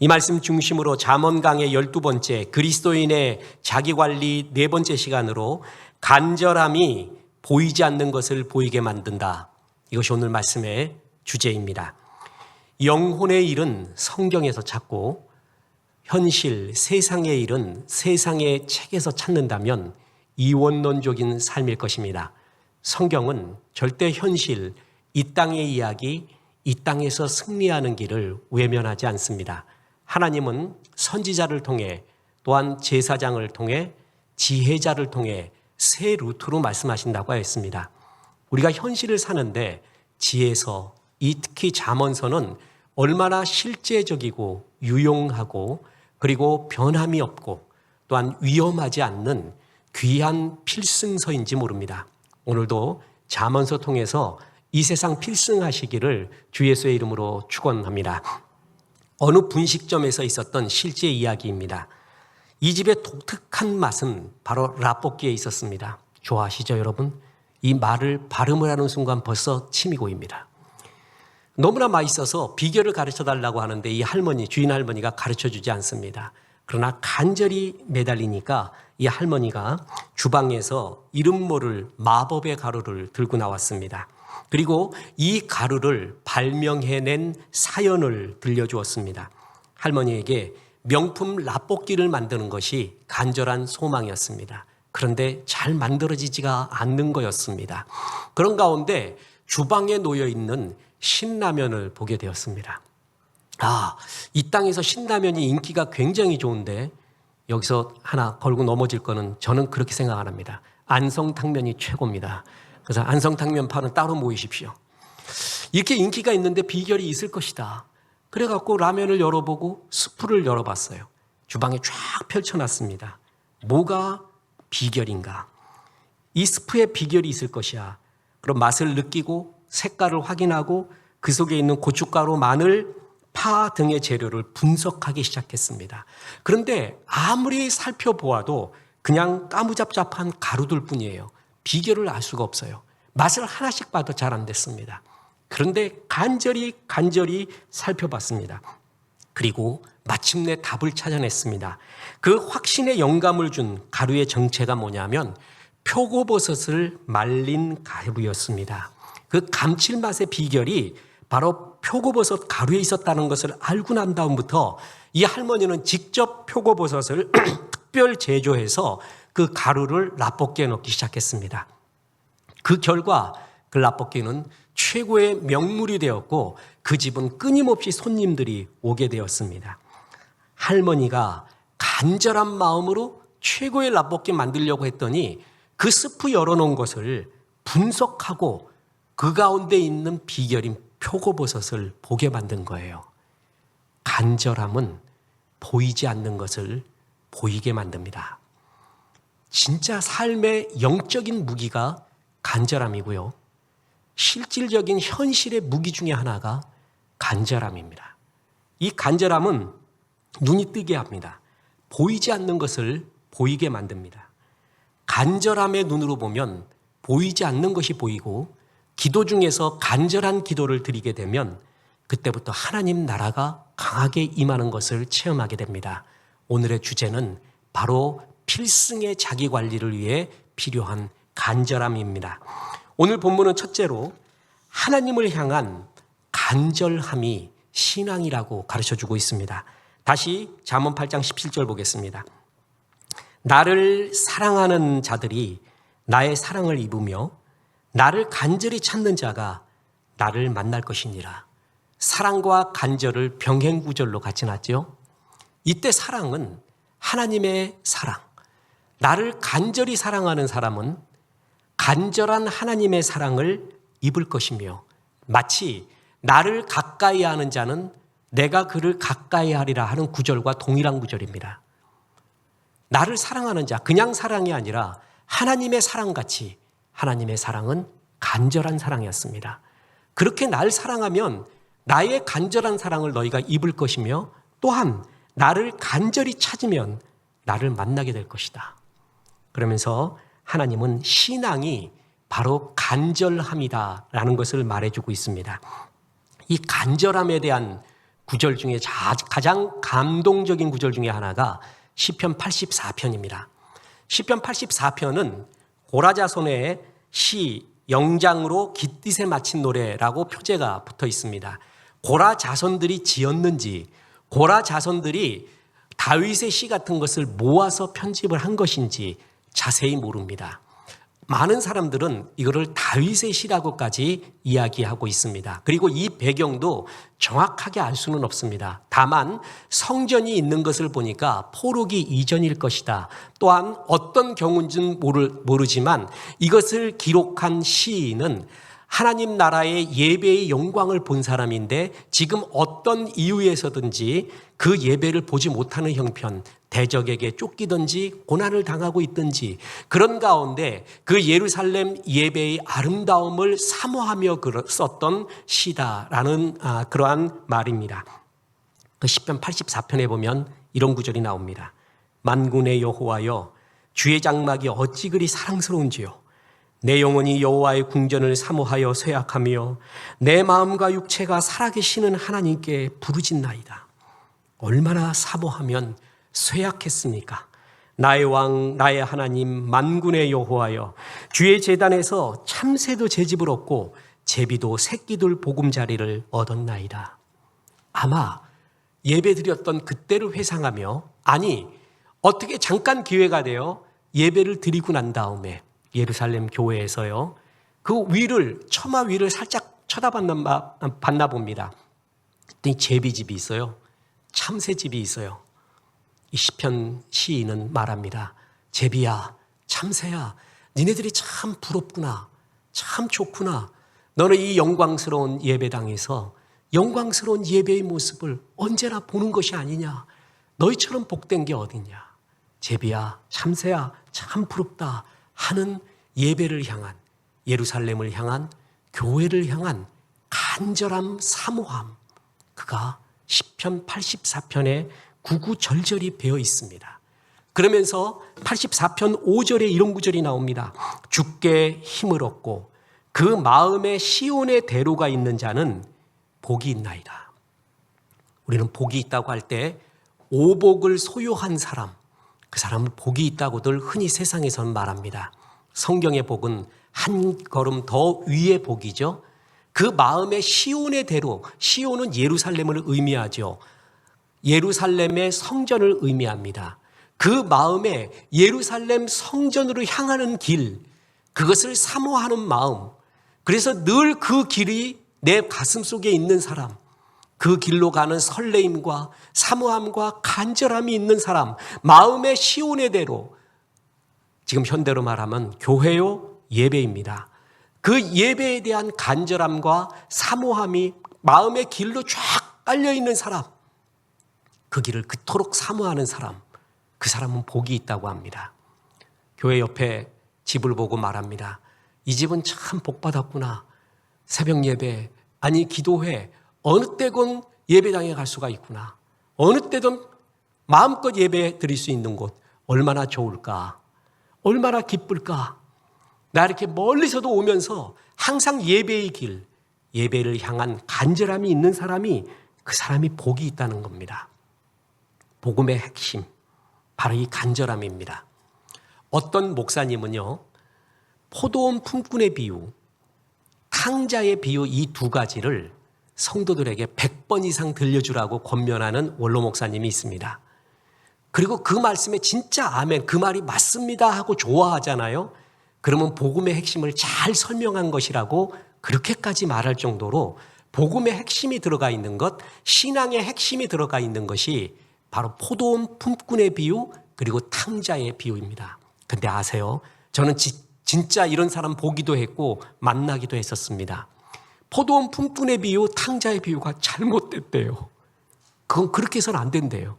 이 말씀 중심으로 잠언 강의 12번째 그리스도인의 자기관리 4번째 시간으로 간절함이 보이지 않는 것을 보이게 만든다. 이것이 오늘 말씀의 주제입니다. 영혼의 일은 성경에서 찾고 현실, 세상의 일은 세상의 책에서 찾는다면 이원론적인 삶일 것입니다. 성경은 절대 현실, 이 땅의 이야기, 이 땅에서 승리하는 길을 외면하지 않습니다. 하나님은 선지자를 통해 또한 제사장을 통해 지혜자를 통해 세 루트로 말씀하신다고 하였습니다. 우리가 현실을 사는데 지혜서, 특히 잠언서는 얼마나 실제적이고 유용하고 그리고 변함이 없고 또한 위험하지 않는 귀한 필승서인지 모릅니다. 오늘도 잠언서 통해서 이 세상 필승하시기를 주 예수의 이름으로 축원합니다. 어느 분식점에서 있었던 실제 이야기입니다. 이 집의 독특한 맛은 바로 라볶이에 있었습니다. 좋아하시죠, 여러분? 이 말을 발음을 하는 순간 벌써 침이 고입니다. 너무나 맛있어서 비결을 가르쳐달라고 하는데 이 할머니, 주인 할머니가 가르쳐주지 않습니다. 그러나 간절히 매달리니까 이 할머니가 주방에서 이름 모를 마법의 가루를 들고 나왔습니다. 그리고 이 가루를 발명해낸 사연을 들려주었습니다. 할머니에게 명품 라볶이를 만드는 것이 간절한 소망이었습니다. 그런데 잘 만들어지지가 않는 거였습니다. 그런 가운데 주방에 놓여있는 신라면을 보게 되었습니다. 이 땅에서 신라면이 인기가 굉장히 좋은데 여기서 하나 걸고 넘어질 거는 저는 그렇게 생각 안 합니다. 안성탕면이 최고입니다. 그래서 안성탕면 파는 따로 모이십시오. 이렇게 인기가 있는데 비결이 있을 것이다. 그래갖고 라면을 열어보고 스프를 열어봤어요. 주방에 쫙 펼쳐놨습니다. 뭐가 비결인가? 이 스프에 비결이 있을 것이야. 그럼 맛을 느끼고 색깔을 확인하고 그 속에 있는 고춧가루, 마늘, 파 등의 재료를 분석하기 시작했습니다. 그런데 아무리 살펴보아도 그냥 까무잡잡한 가루들 뿐이에요. 비결을 알 수가 없어요. 맛을 하나씩 봐도 잘 안 됐습니다. 그런데 간절히 살펴봤습니다. 그리고 마침내 답을 찾아냈습니다. 그 확신에 영감을 준 가루의 정체가 뭐냐면 표고버섯을 말린 가루였습니다. 그 감칠맛의 비결이 바로 표고버섯 가루에 있었다는 것을 알고 난 다음부터 이 할머니는 직접 표고버섯을 특별 제조해서 그 가루를 라볶이에 넣기 시작했습니다. 그 결과 그 라볶이는 최고의 명물이 되었고 그 집은 끊임없이 손님들이 오게 되었습니다. 할머니가 간절한 마음으로 최고의 라볶이 만들려고 했더니 그 스프 열어놓은 것을 분석하고 그 가운데 있는 비결인 표고버섯을 보게 만든 거예요. 간절함은 보이지 않는 것을 보이게 만듭니다. 진짜 삶의 영적인 무기가 간절함이고요. 실질적인 현실의 무기 중에 하나가 간절함입니다. 이 간절함은 눈이 뜨게 합니다. 보이지 않는 것을 보이게 만듭니다. 간절함의 눈으로 보면 보이지 않는 것이 보이고 기도 중에서 간절한 기도를 드리게 되면 그때부터 하나님 나라가 강하게 임하는 것을 체험하게 됩니다. 오늘의 주제는 바로 필승의 자기 관리를 위해 필요한 간절함입니다. 오늘 본문은 첫째로 하나님을 향한 간절함이 신앙이라고 가르쳐주고 있습니다. 다시 잠언 8장 17절 보겠습니다. 나를 사랑하는 자들이 나의 사랑을 입으며 나를 간절히 찾는 자가 나를 만날 것이니라. 사랑과 간절을 병행구절로 같이 놨죠. 이때 사랑은 하나님의 사랑, 나를 간절히 사랑하는 사람은 간절한 하나님의 사랑을 입을 것이며 마치 나를 가까이 하는 자는 내가 그를 가까이 하리라 하는 구절과 동일한 구절입니다. 나를 사랑하는 자, 그냥 사랑이 아니라 하나님의 사랑같이 하나님의 사랑은 간절한 사랑이었습니다. 그렇게 나를 사랑하면 나의 간절한 사랑을 너희가 입을 것이며 또한 나를 간절히 찾으면 나를 만나게 될 것이다. 그러면서 하나님은 신앙이 바로 간절함이다라는 것을 말해주고 있습니다. 이 간절함에 대한 구절 중에 가장 감동적인 구절 중에 하나가 시편 84편입니다. 시편 84편은 고라자손의 시 영장으로 깃딧에 맞힌 노래라고 표제가 붙어 있습니다. 고라 자손들이 지었는지, 고라 자손들이 다윗의 시 같은 것을 모아서 편집을 한 것인지 자세히 모릅니다. 많은 사람들은 이거를 다윗의 시라고까지 이야기하고 있습니다. 그리고 이 배경도 정확하게 알 수는 없습니다. 다만 성전이 있는 것을 보니까 포로기 이전일 것이다. 또한 어떤 경우인지는 모르지만 이것을 기록한 시인은 하나님 나라의 예배의 영광을 본 사람인데 지금 어떤 이유에서든지 그 예배를 보지 못하는 형편, 대적에게 쫓기든지 고난을 당하고 있든지 그런 가운데 그 예루살렘 예배의 아름다움을 사모하며 썼던 시다라는 그러한 말입니다. 그 시편 84편에 보면 이런 구절이 나옵니다. 만군의 여호와여, 주의 장막이 어찌 그리 사랑스러운지요. 내 영혼이 여호와의 궁전을 사모하여 쇠약하며 내 마음과 육체가 살아계시는 하나님께 부르짖나이다. 얼마나 사모하면 쇠약했습니까? 나의 왕, 나의 하나님, 만군의 여호와여, 주의 제단에서 참새도 제 집을 얻고 제비도 새끼들 보금자리를 얻었나이다. 아마 예배드렸던 그때를 회상하며, 아니 어떻게 잠깐 기회가 되어 예배를 드리고 난 다음에 예루살렘 교회에서요, 그 위를, 처마 위를 살짝 봤나 봅니다. 그랬더니 제비집이 있어요. 참새집이 있어요. 이 시편 시인은 말합니다. 제비야, 참새야, 니네들이 참 부럽구나. 참 좋구나. 너는 이 영광스러운 예배당에서 영광스러운 예배의 모습을 언제나 보는 것이 아니냐. 너희처럼 복된 게 어디냐. 제비야, 참새야, 참 부럽다 하는 예배를 향한, 예루살렘을 향한, 교회를 향한 간절함, 사모함, 그가 시편 84편에 구구절절히 배어 있습니다. 그러면서 84편 5절에 이런 구절이 나옵니다. 주께 힘을 얻고 그 마음에 시온의 대로가 있는 자는 복이 있나이다. 우리는 복이 있다고 할 때 오복을 소유한 사람, 그 사람은 복이 있다고들 흔히 세상에서는 말합니다. 성경의 복은 한 걸음 더 위의 복이죠. 그 마음의 시온의 대로, 시온은 예루살렘을 의미하죠. 예루살렘의 성전을 의미합니다. 그 마음에 예루살렘 성전으로 향하는 길, 그것을 사모하는 마음, 그래서 늘 그 길이 내 가슴 속에 있는 사람, 그 길로 가는 설레임과 사모함과 간절함이 있는 사람, 마음의 시온의 대로, 지금 현대로 말하면 교회요, 예배입니다. 그 예배에 대한 간절함과 사모함이 마음의 길로 쫙 깔려있는 사람, 그 길을 그토록 사모하는 사람, 그 사람은 복이 있다고 합니다. 교회 옆에 집을 보고 말합니다. 이 집은 참 복받았구나. 새벽 예배, 아니 기도회, 어느 때건 예배당에 갈 수가 있구나. 어느 때든 마음껏 예배 드릴 수 있는 곳, 얼마나 좋을까, 얼마나 기쁠까. 나 이렇게 멀리서도 오면서 항상 예배의 길, 예배를 향한 간절함이 있는 사람이, 그 사람이 복이 있다는 겁니다. 복음의 핵심, 바로 이 간절함입니다. 어떤 목사님은요, 포도원 품꾼의 비유, 탕자의 비유, 이 두 가지를 성도들에게 100번 이상 들려주라고 권면하는 원로 목사님이 있습니다. 그리고 그 말씀에 진짜 아멘, 그 말이 맞습니다 하고 좋아하잖아요. 그러면 복음의 핵심을 잘 설명한 것이라고 그렇게까지 말할 정도로 복음의 핵심이 들어가 있는 것, 신앙의 핵심이 들어가 있는 것이 바로 포도원 품꾼의 비유, 그리고 탕자의 비유입니다. 근데 아세요? 저는 진짜 이런 사람 보기도 했고 만나기도 했었습니다. 포도원 품꾼의 비유, 탕자의 비유가 잘못됐대요. 그건 그렇게 해서는 안 된대요.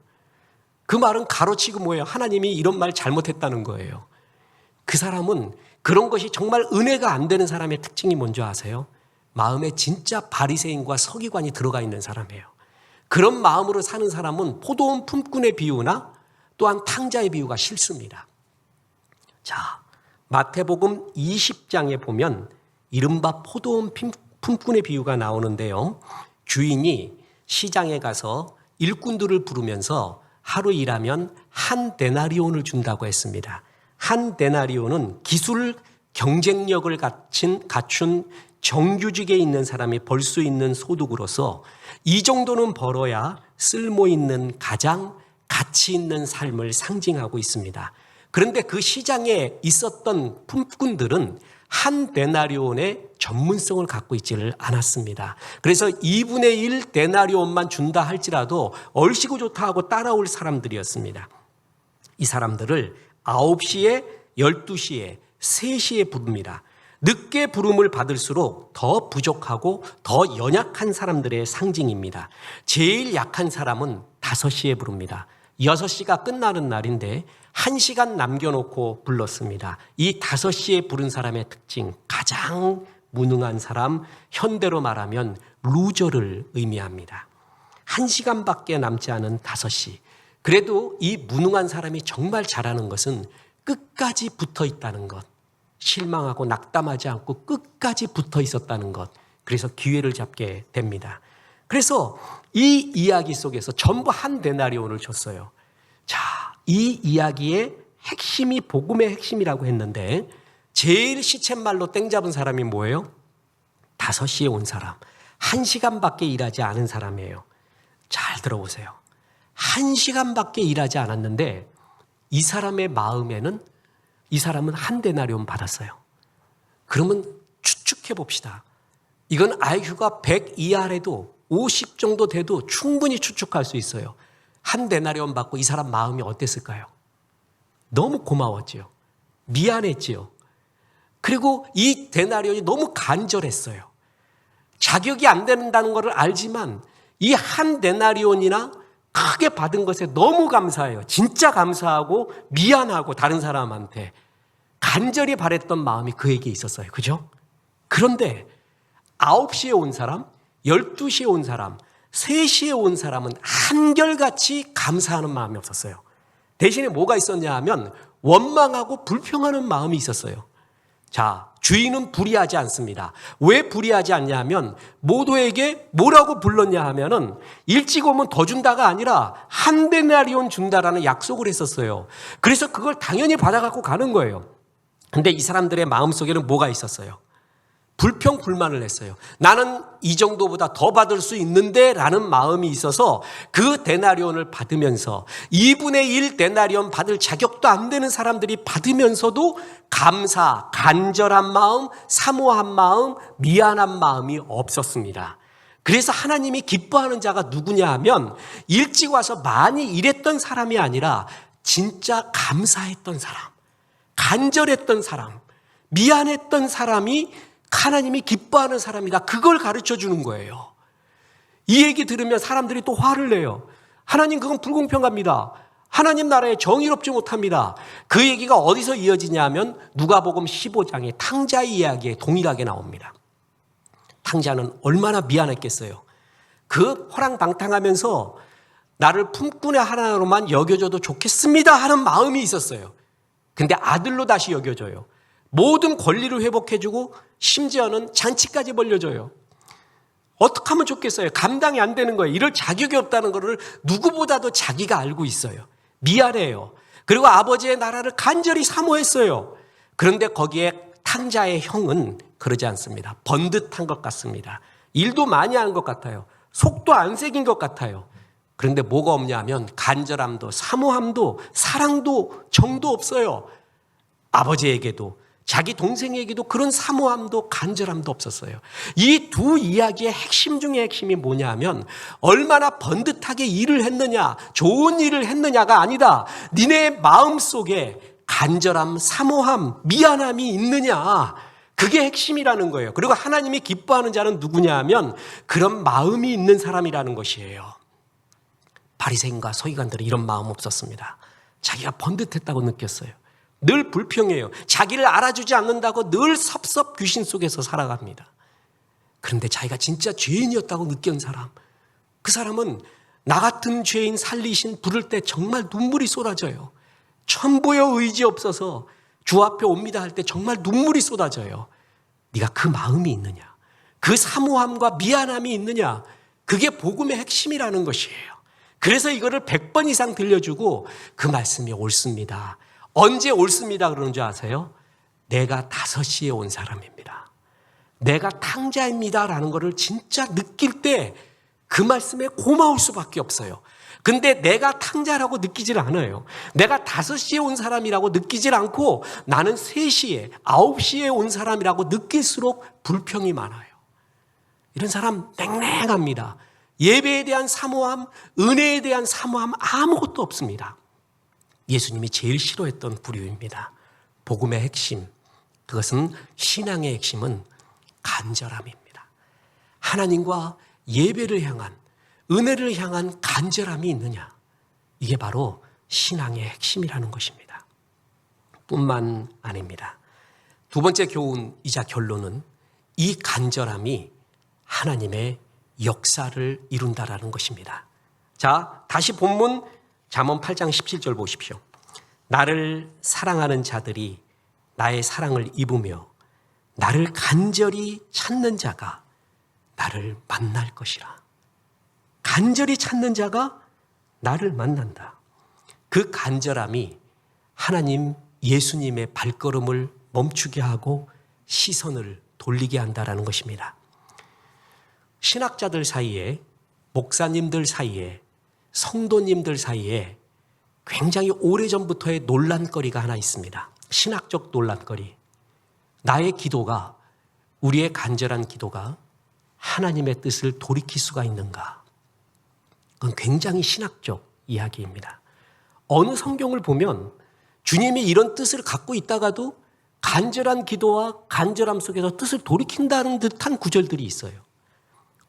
그 말은 가로치고 뭐예요? 하나님이 이런 말 잘못했다는 거예요. 그 사람은 그런 것이 정말 은혜가 안 되는 사람의 특징이 뭔지 아세요? 마음에 진짜 바리새인과 서기관이 들어가 있는 사람이에요. 그런 마음으로 사는 사람은 포도원 품꾼의 비유나 또한 탕자의 비유가 싫습니다. 자, 마태복음 20장에 보면 이른바 포도원 품꾼의 비유가 나오는데요. 주인이 시장에 가서 일꾼들을 부르면서 하루 일하면 한 데나리온을 준다고 했습니다. 한 데나리온은 기술 경쟁력을 갖춘 정규직에 있는 사람이 벌 수 있는 소득으로서 이 정도는 벌어야 쓸모 있는 가장 가치 있는 삶을 상징하고 있습니다. 그런데 그 시장에 있었던 품꾼들은 한 데나리온의 전문성을 갖고 있지를 않았습니다. 그래서 2분의 1 데나리온만 준다 할지라도 얼씨구 좋다 하고 따라올 사람들이었습니다. 이 사람들을 9시에, 12시에, 3시에 부릅니다. 늦게 부름을 받을수록 더 부족하고 더 연약한 사람들의 상징입니다. 제일 약한 사람은 5시에 부릅니다. 6시가 끝나는 날인데 1시간 남겨놓고 불렀습니다. 이 5시에 부른 사람의 특징, 가장 무능한 사람, 현대로 말하면 루저를 의미합니다. 1시간밖에 남지 않은 5시. 그래도 이 무능한 사람이 정말 잘하는 것은 끝까지 붙어 있다는 것. 실망하고 낙담하지 않고 끝까지 붙어 있었다는 것. 그래서 기회를 잡게 됩니다. 그래서 이 이야기 속에서 전부 한 데나리온을 줬어요. 자, 이 이야기의 핵심이 복음의 핵심이라고 했는데 제일 시쳇말로 땡 잡은 사람이 뭐예요? 5시에 온 사람. 1시간밖에 일하지 않은 사람이에요. 잘 들어보세요. 1시간밖에 일하지 않았는데 이 사람의 마음에는 이 사람은 한 데나리온 받았어요. 그러면 추측해 봅시다. 이건 IQ가 100 이하래도 50 정도 돼도 충분히 추측할 수 있어요. 한 데나리온 받고 이 사람 마음이 어땠을까요? 너무 고마웠지요. 미안했지요. 그리고 이 데나리온이 너무 간절했어요. 자격이 안 된다는 것을 알지만 이 한 데나리온이나 크게 받은 것에 너무 감사해요. 진짜 감사하고 미안하고 다른 사람한테 간절히 바랬던 마음이 그에게 있었어요. 그죠? 그런데 9시에 온 사람, 12시에 온 사람, 3시에 온 사람은 한결같이 감사하는 마음이 없었어요. 대신에 뭐가 있었냐 하면 원망하고 불평하는 마음이 있었어요. 자, 주인은 불의하지 않습니다. 왜 불의하지 않냐 하면 모두에게 뭐라고 불렀냐 하면은 일찍 오면 더 준다가 아니라 한 데나리온 준다라는 약속을 했었어요. 그래서 그걸 당연히 받아갖고 가는 거예요. 근데 이 사람들의 마음속에는 뭐가 있었어요? 불평, 불만을 했어요. 나는 이 정도보다 더 받을 수 있는데 라는 마음이 있어서 그 데나리온을 받으면서 2분의 1 데나리온 받을 자격도 안 되는 사람들이 받으면서도 감사, 간절한 마음, 사모한 마음, 미안한 마음이 없었습니다. 그래서 하나님이 기뻐하는 자가 누구냐 하면 일찍 와서 많이 일했던 사람이 아니라 진짜 감사했던 사람, 간절했던 사람, 미안했던 사람이 하나님이 기뻐하는 사람이다. 그걸 가르쳐 주는 거예요. 이 얘기 들으면 사람들이 또 화를 내요. 하나님 그건 불공평합니다. 하나님 나라에 정의롭지 못합니다. 그 얘기가 어디서 이어지냐 하면 누가복음 15장의 탕자 이야기에 동일하게 나옵니다. 탕자는 얼마나 미안했겠어요. 그 허랑방탕하면서 나를 품꾼의 하나로만 여겨줘도 좋겠습니다 하는 마음이 있었어요. 근데 아들로 다시 여겨줘요. 모든 권리를 회복해주고 심지어는 잔치까지 벌려줘요. 어떻게 하면 좋겠어요? 감당이 안 되는 거예요. 이럴 자격이 없다는 것을 누구보다도 자기가 알고 있어요. 미안해요. 그리고 아버지의 나라를 간절히 사모했어요. 그런데 거기에 탕자의 형은 그러지 않습니다. 번듯한 것 같습니다. 일도 많이 한 것 같아요. 속도 안 새긴 것 같아요. 그런데 뭐가 없냐 하면 간절함도 사모함도 사랑도 정도 없어요. 아버지에게도 자기 동생에게도 그런 사모함도 간절함도 없었어요. 이 두 이야기의 핵심 중에 핵심이 뭐냐 하면 얼마나 번듯하게 일을 했느냐, 좋은 일을 했느냐가 아니다. 니네 마음속에 간절함, 사모함, 미안함이 있느냐. 그게 핵심이라는 거예요. 그리고 하나님이 기뻐하는 자는 누구냐 하면 그런 마음이 있는 사람이라는 것이에요. 바리새인과 서기관들은 이런 마음 없었습니다. 자기가 번듯했다고 느꼈어요. 늘 불평해요. 자기를 알아주지 않는다고 늘 섭섭 귀신 속에서 살아갑니다. 그런데 자기가 진짜 죄인이었다고 느낀 사람, 그 사람은 나 같은 죄인 살리신 부를 때 정말 눈물이 쏟아져요. 천부여 의지 없어서 주 앞에 옵니다 할 때 정말 눈물이 쏟아져요. 네가 그 마음이 있느냐, 그 사모함과 미안함이 있느냐, 그게 복음의 핵심이라는 것이에요. 그래서 이거를 100번 이상 들려주고 그 말씀이 옳습니다. 언제 옳습니다 그러는 줄 아세요? 내가 5시에 온 사람입니다. 내가 탕자입니다라는 것을 진짜 느낄 때 그 말씀에 고마울 수밖에 없어요. 근데 내가 탕자라고 느끼질 않아요. 내가 5시에 온 사람이라고 느끼질 않고 나는 3시에, 9시에 온 사람이라고 느낄수록 불평이 많아요. 이런 사람 냉랭합니다. 예배에 대한 사모함, 은혜에 대한 사모함 아무것도 없습니다. 예수님이 제일 싫어했던 부류입니다. 복음의 핵심, 그것은 신앙의 핵심은 간절함입니다. 하나님과 예배를 향한, 은혜를 향한 간절함이 있느냐, 이게 바로 신앙의 핵심이라는 것입니다. 뿐만 아닙니다. 두 번째 교훈이자 결론은 이 간절함이 하나님의 역사를 이룬다라는 것입니다. 자, 다시 본문 잠언 8장 17절 보십시오. 나를 사랑하는 자들이 나의 사랑을 입으며 나를 간절히 찾는 자가 나를 만날 것이라. 간절히 찾는 자가 나를 만난다. 그 간절함이 하나님 예수님의 발걸음을 멈추게 하고 시선을 돌리게 한다라는 것입니다. 신학자들 사이에, 목사님들 사이에, 성도님들 사이에 굉장히 오래전부터의 논란거리가 하나 있습니다. 신학적 논란거리. 나의 기도가, 우리의 간절한 기도가 하나님의 뜻을 돌이킬 수가 있는가? 그건 굉장히 신학적 이야기입니다. 어느 성경을 보면 주님이 이런 뜻을 갖고 있다가도 간절한 기도와 간절함 속에서 뜻을 돌이킨다는 듯한 구절들이 있어요.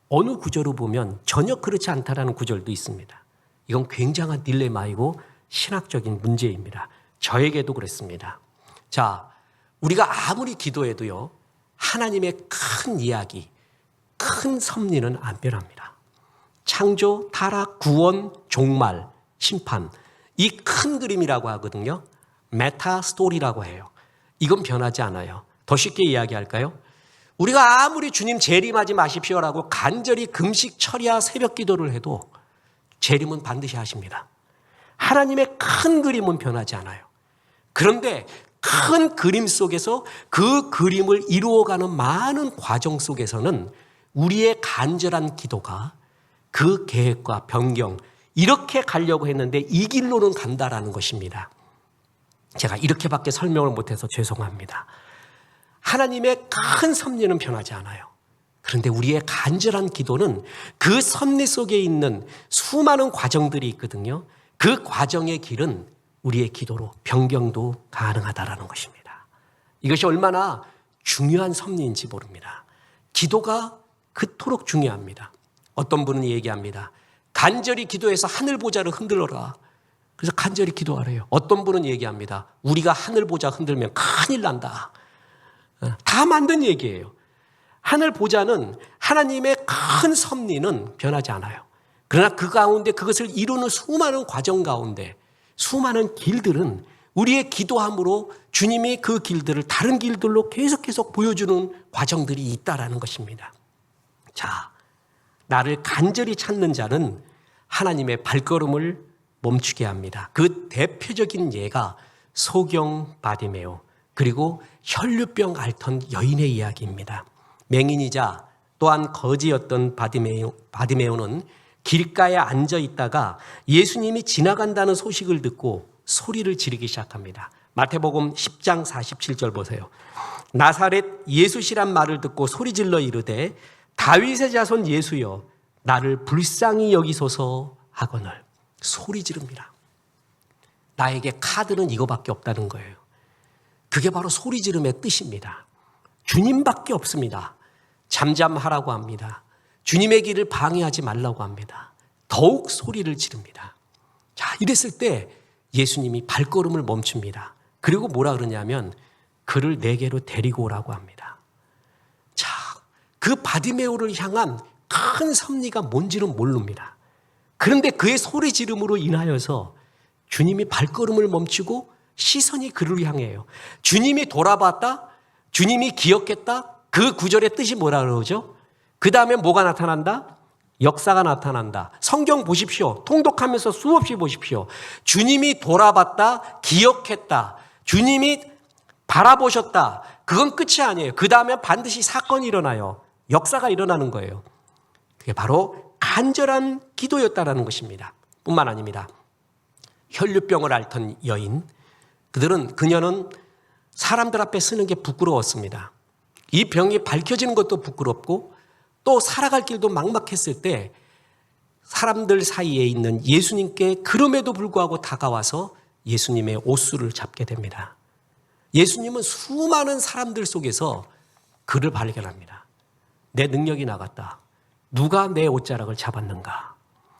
어느 구절을 보면 전혀 그렇지 않다라는 구절도 있습니다. 이건 굉장한 딜레마이고 신학적인 문제입니다. 저에게도 그랬습니다. 자, 우리가 아무리 기도해도요, 하나님의 큰 이야기, 큰 섭리는 안 변합니다. 창조, 타락, 구원, 종말, 심판, 이 큰 그림이라고 하거든요. 메타 스토리라고 해요. 이건 변하지 않아요. 더 쉽게 이야기할까요? 우리가 아무리 주님 재림하지 마십시오라고 간절히 금식, 철야, 새벽 기도를 해도 재림은 반드시 하십니다. 하나님의 큰 그림은 변하지 않아요. 그런데 큰 그림 속에서 그 그림을 이루어가는 많은 과정 속에서는 우리의 간절한 기도가 그 계획과 변경, 이렇게 가려고 했는데 이 길로는 간다라는 것입니다. 제가 이렇게밖에 설명을 못해서 죄송합니다. 하나님의 큰 섭리는 변하지 않아요. 그런데 우리의 간절한 기도는 그 섭리 속에 있는 수많은 과정들이 있거든요. 그 과정의 길은 우리의 기도로 변경도 가능하다라는 것입니다. 이것이 얼마나 중요한 섭리인지 모릅니다. 기도가 그토록 중요합니다. 어떤 분은 얘기합니다. 간절히 기도해서 하늘 보좌를 흔들어라. 그래서 간절히 기도하래요. 어떤 분은 얘기합니다. 우리가 하늘 보좌 흔들면 큰일 난다. 다 만든 얘기예요. 하늘 보좌는 하나님의 큰 섭리는 변하지 않아요. 그러나 그 가운데 그것을 이루는 수많은 과정 가운데 수많은 길들은 우리의 기도함으로 주님이 그 길들을 다른 길들로 계속 보여주는 과정들이 있다라는 것입니다. 자, 나를 간절히 찾는 자는 하나님의 발걸음을 멈추게 합니다. 그 대표적인 예가 소경 바디메오, 그리고 혈류병 앓던 여인의 이야기입니다. 맹인이자 또한 거지였던 바디메오는 길가에 앉아 있다가 예수님이 지나간다는 소식을 듣고 소리를 지르기 시작합니다. 마태복음 10장 47절 보세요. 나사렛 예수시란 말을 듣고 소리질러 이르되 다윗의 자손 예수여 나를 불쌍히 여기소서 하거늘. 소리 지릅니다. 나에게 카드는 이거밖에 없다는 거예요. 그게 바로 소리 지름의 뜻입니다. 주님밖에 없습니다. 잠잠하라고 합니다. 주님의 길을 방해하지 말라고 합니다. 더욱 소리를 지릅니다. 자, 이랬을 때 예수님이 발걸음을 멈춥니다. 그리고 뭐라 그러냐면 그를 내게로 데리고 오라고 합니다. 자, 그 바디메오를 향한 큰 섭리가 뭔지는 모릅니다. 그런데 그의 소리 지름으로 인하여서 주님이 발걸음을 멈추고 시선이 그를 향해요. 주님이 돌아봤다? 주님이 기억했다? 그 구절의 뜻이 뭐라 그러죠? 그 다음에 뭐가 나타난다? 역사가 나타난다. 성경 보십시오. 통독하면서 수없이 보십시오. 주님이 돌아봤다, 기억했다. 주님이 바라보셨다. 그건 끝이 아니에요. 그 다음에 반드시 사건이 일어나요. 역사가 일어나는 거예요. 그게 바로 간절한 기도였다라는 것입니다. 뿐만 아닙니다. 혈류병을 앓던 여인, 그녀는 사람들 앞에 서는 게 부끄러웠습니다. 이 병이 밝혀지는 것도 부끄럽고 또 살아갈 길도 막막했을 때 사람들 사이에 있는 예수님께 그럼에도 불구하고 다가와서 예수님의 옷수를 잡게 됩니다. 예수님은 수많은 사람들 속에서 그를 발견합니다. 내 능력이 나갔다. 누가 내 옷자락을 잡았는가?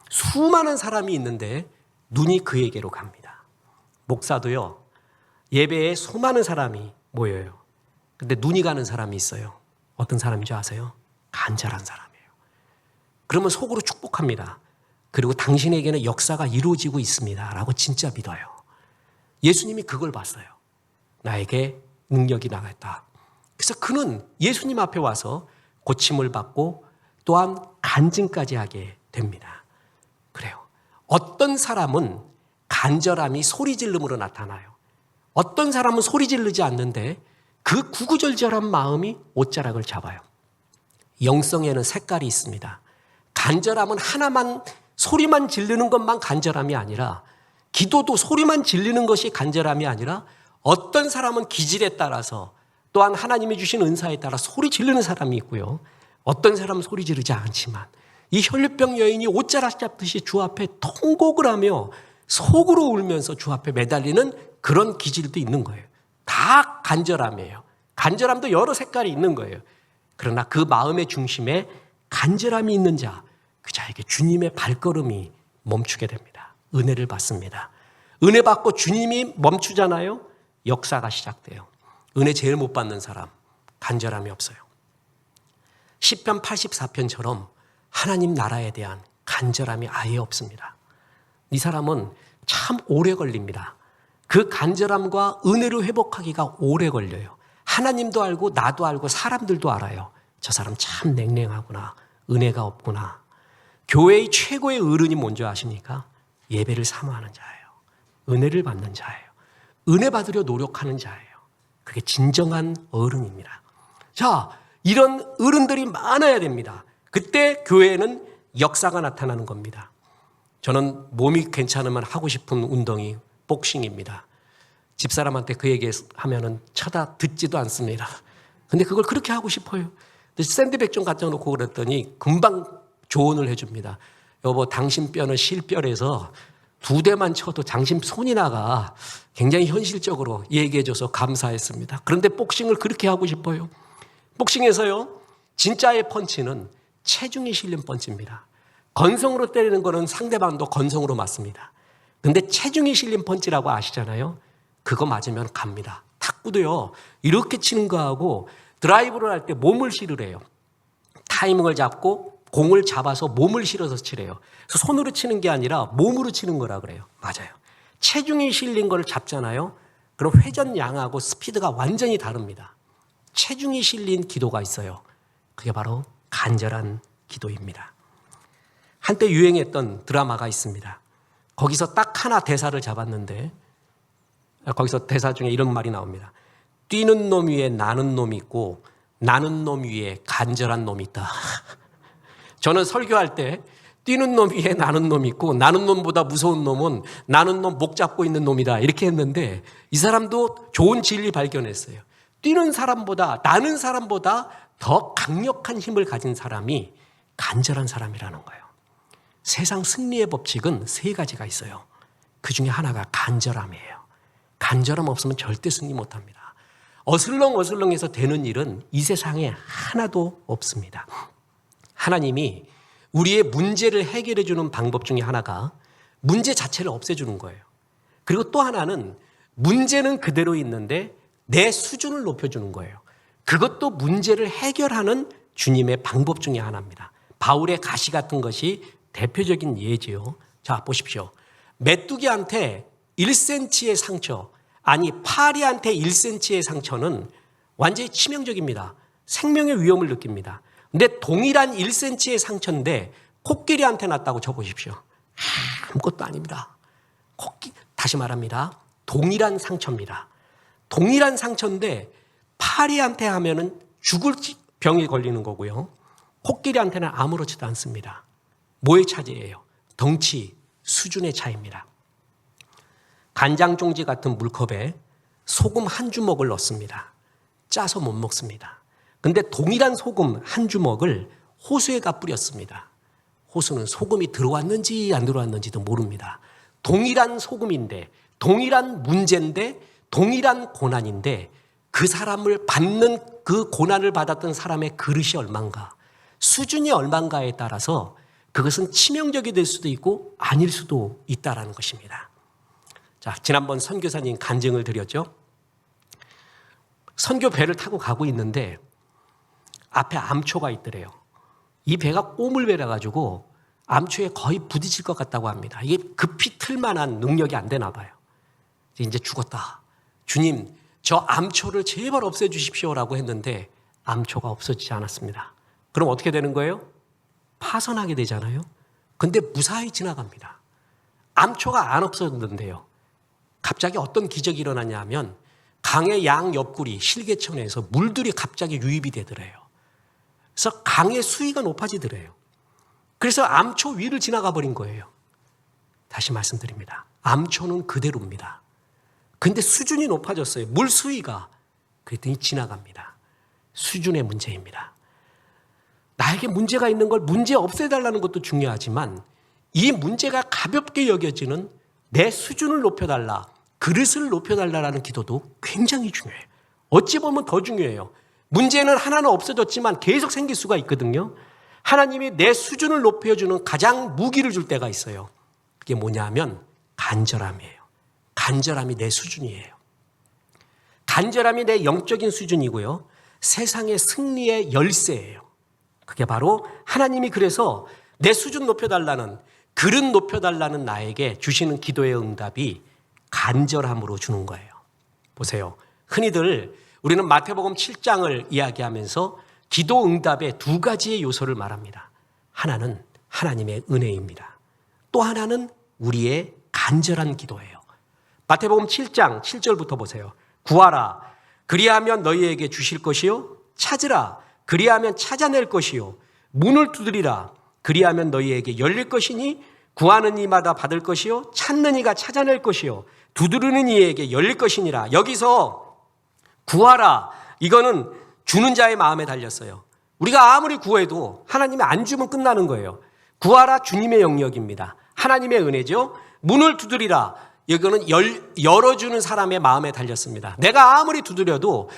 수많은 사람이 있는데 눈이 그에게로 갑니다. 목사도요, 예배에 수많은 사람이 모여요. 근데 눈이 가는 사람이 있어요. 어떤 사람인 줄 아세요? 간절한 사람이에요. 그러면 속으로 축복합니다. 그리고 당신에게는 역사가 이루어지고 있습니다 라고 진짜 믿어요. 예수님이 그걸 봤어요. 나에게 능력이 나갔다. 그래서 그는 예수님 앞에 와서 고침을 받고 또한 간증까지 하게 됩니다. 그래요. 어떤 사람은 간절함이 소리 지름으로 나타나요. 어떤 사람은 소리 지르지 않는데 그 구구절절한 마음이 옷자락을 잡아요. 영성에는 색깔이 있습니다. 간절함은 하나만 소리만 지르는 것만 간절함이 아니라, 기도도 소리만 지르는 것이 간절함이 아니라 어떤 사람은 기질에 따라서 또한 하나님이 주신 은사에 따라 소리 지르는 사람이 있고요. 어떤 사람은 소리 지르지 않지만 이 혈류병 여인이 옷자락 잡듯이 주 앞에 통곡을 하며 속으로 울면서 주 앞에 매달리는 그런 기질도 있는 거예요. 다 간절함이에요. 간절함도 여러 색깔이 있는 거예요. 그러나 그 마음의 중심에 간절함이 있는 자, 그 자에게 주님의 발걸음이 멈추게 됩니다. 은혜를 받습니다. 은혜 받고 주님이 멈추잖아요. 역사가 시작돼요. 은혜 제일 못 받는 사람, 간절함이 없어요. 시편 84편처럼 하나님 나라에 대한 간절함이 아예 없습니다. 이 사람은 참 오래 걸립니다. 그 간절함과 은혜를 회복하기가 오래 걸려요. 하나님도 알고 나도 알고 사람들도 알아요. 저 사람 참 냉랭하구나. 은혜가 없구나. 교회의 최고의 어른이 뭔지 아십니까? 예배를 사모하는 자예요. 은혜를 받는 자예요. 은혜 받으려 노력하는 자예요. 그게 진정한 어른입니다. 자, 이런 어른들이 많아야 됩니다. 그때 교회에는 역사가 나타나는 겁니다. 저는 몸이 괜찮으면 하고 싶은 운동이 복싱입니다. 집사람한테 그 얘기 하면은 듣지도 않습니다. 근데 그걸 그렇게 하고 싶어요. 샌드백 좀 갖다 놓고 그랬더니 금방 조언을 해줍니다. 여보, 당신 뼈는 실뼈라서 2대만 쳐도 당신 손이 나가. 굉장히 현실적으로 얘기해줘서 감사했습니다. 그런데 복싱을 그렇게 하고 싶어요. 복싱에서요, 진짜의 펀치는 체중이 실린 펀치입니다. 건성으로 때리는 거는 상대방도 건성으로 맞습니다. 근데 체중이 실린 펀치라고 아시잖아요. 그거 맞으면 갑니다. 탁구도요, 이렇게 치는 거하고 드라이브를 할 때 몸을 실으래요. 타이밍을 잡고 공을 잡아서 몸을 실어서 치래요. 그래서 손으로 치는 게 아니라 몸으로 치는 거라 그래요. 맞아요. 체중이 실린 걸 잡잖아요. 그럼 회전 양하고 스피드가 완전히 다릅니다. 체중이 실린 기도가 있어요. 그게 바로 간절한 기도입니다. 한때 유행했던 드라마가 있습니다. 거기서 딱 하나 대사를 잡았는데, 거기서 대사 중에 이런 말이 나옵니다. 뛰는 놈 위에 나는 놈이 있고 나는 놈 위에 간절한 놈이 있다. 저는 설교할 때 뛰는 놈 위에 나는 놈이 있고 나는 놈보다 무서운 놈은 나는 놈 목 잡고 있는 놈이다 이렇게 했는데, 이 사람도 좋은 진리 발견했어요. 뛰는 사람보다, 나는 사람보다 더 강력한 힘을 가진 사람이 간절한 사람이라는 거예요. 세상 승리의 법칙은 3가지가 있어요. 그 중에 하나가 간절함이에요. 간절함 없으면 절대 승리 못합니다. 어슬렁어슬렁해서 되는 일은 이 세상에 하나도 없습니다. 하나님이 우리의 문제를 해결해 주는 방법 중에 하나가 문제 자체를 없애주는 거예요. 그리고 또 하나는 문제는 그대로 있는데 내 수준을 높여주는 거예요. 그것도 문제를 해결하는 주님의 방법 중에 하나입니다. 바울의 가시 같은 것이 대표적인 예지요. 자, 보십시오. 메뚜기한테 1cm의 상처, 아니 파리한테 1cm의 상처는 완전히 치명적입니다. 생명의 위험을 느낍니다. 근데 동일한 1cm의 상처인데 코끼리한테 났다고 쳐보십시오. 아무것도 아닙니다. 다시 말합니다. 동일한 상처입니다. 동일한 상처인데 파리한테 하면은 죽을 병이 걸리는 거고요. 코끼리한테는 아무렇지도 않습니다. 뭐의 차이예요? 덩치, 수준의 차이입니다. 간장종지 같은 물컵에 소금 한 주먹을 넣습니다. 짜서 못 먹습니다. 근데 동일한 소금 한 주먹을 호수에다 뿌렸습니다. 호수는 소금이 들어왔는지 안 들어왔는지도 모릅니다. 동일한 소금인데, 동일한 문제인데, 동일한 고난인데 그 사람을 받는 그 고난을 받았던 사람의 그릇이 얼만가, 수준이 얼만가에 따라서 그것은 치명적이 될 수도 있고 아닐 수도 있다라는 것입니다. 자, 지난번 선교사님 간증을 드렸죠. 선교 배를 타고 가고 있는데 앞에 암초가 있더래요. 이 배가 꼬물배라 가지고 암초에 거의 부딪힐 것 같다고 합니다. 이게 급히 틀만한 능력이 안 되나 봐요. 이제 죽었다. 주님, 저 암초를 제발 없애주십시오라고 했는데 암초가 없어지지 않았습니다. 그럼 어떻게 되는 거예요? 파손하게 되잖아요. 근데 무사히 지나갑니다. 암초가 안 없어졌는데요. 갑자기 어떤 기적이 일어나냐 하면 강의 양 옆구리 실개천에서 물들이 갑자기 유입이 되더래요. 그래서 강의 수위가 높아지더래요. 그래서 암초 위를 지나가 버린 거예요. 다시 말씀드립니다. 암초는 그대로입니다. 근데 수준이 높아졌어요. 물 수위가. 그랬더니 지나갑니다. 수준의 문제입니다. 나에게 문제가 있는 걸 문제 없애달라는 것도 중요하지만 이 문제가 가볍게 여겨지는 내 수준을 높여달라, 그릇을 높여달라는 기도도 굉장히 중요해요. 어찌 보면 더 중요해요. 문제는 하나는 없어졌지만 계속 생길 수가 있거든요. 하나님이 내 수준을 높여주는 가장 무기를 줄 때가 있어요. 그게 뭐냐 하면 간절함이에요. 간절함이 내 수준이에요. 간절함이 내 영적인 수준이고요. 세상의 승리의 열쇠예요. 그게 바로 하나님이 그래서 내 수준 높여달라는, 그릇 높여달라는 나에게 주시는 기도의 응답이 간절함으로 주는 거예요. 보세요. 흔히들 우리는 마태복음 7장을 이야기하면서 기도 응답의 두 가지의 요소를 말합니다. 하나는 하나님의 은혜입니다. 또 하나는 우리의 간절한 기도예요. 마태복음 7장 7절부터 보세요. 구하라, 그리하면 너희에게 주실 것이요. 찾으라, 그리하면 찾아낼 것이요. 문을 두드리라, 그리하면 너희에게 열릴 것이니 구하는 이마다 받을 것이요. 찾는 이가 찾아낼 것이요. 두드리는 이에게 열릴 것이니라. 여기서 구하라, 이거는 주는 자의 마음에 달렸어요. 우리가 아무리 구해도 하나님이 안 주면 끝나는 거예요. 구하라, 주님의 영역입니다. 하나님의 은혜죠. 문을 두드리라, 이거는 열어주는 사람의 마음에 달렸습니다. 내가 아무리 두드려도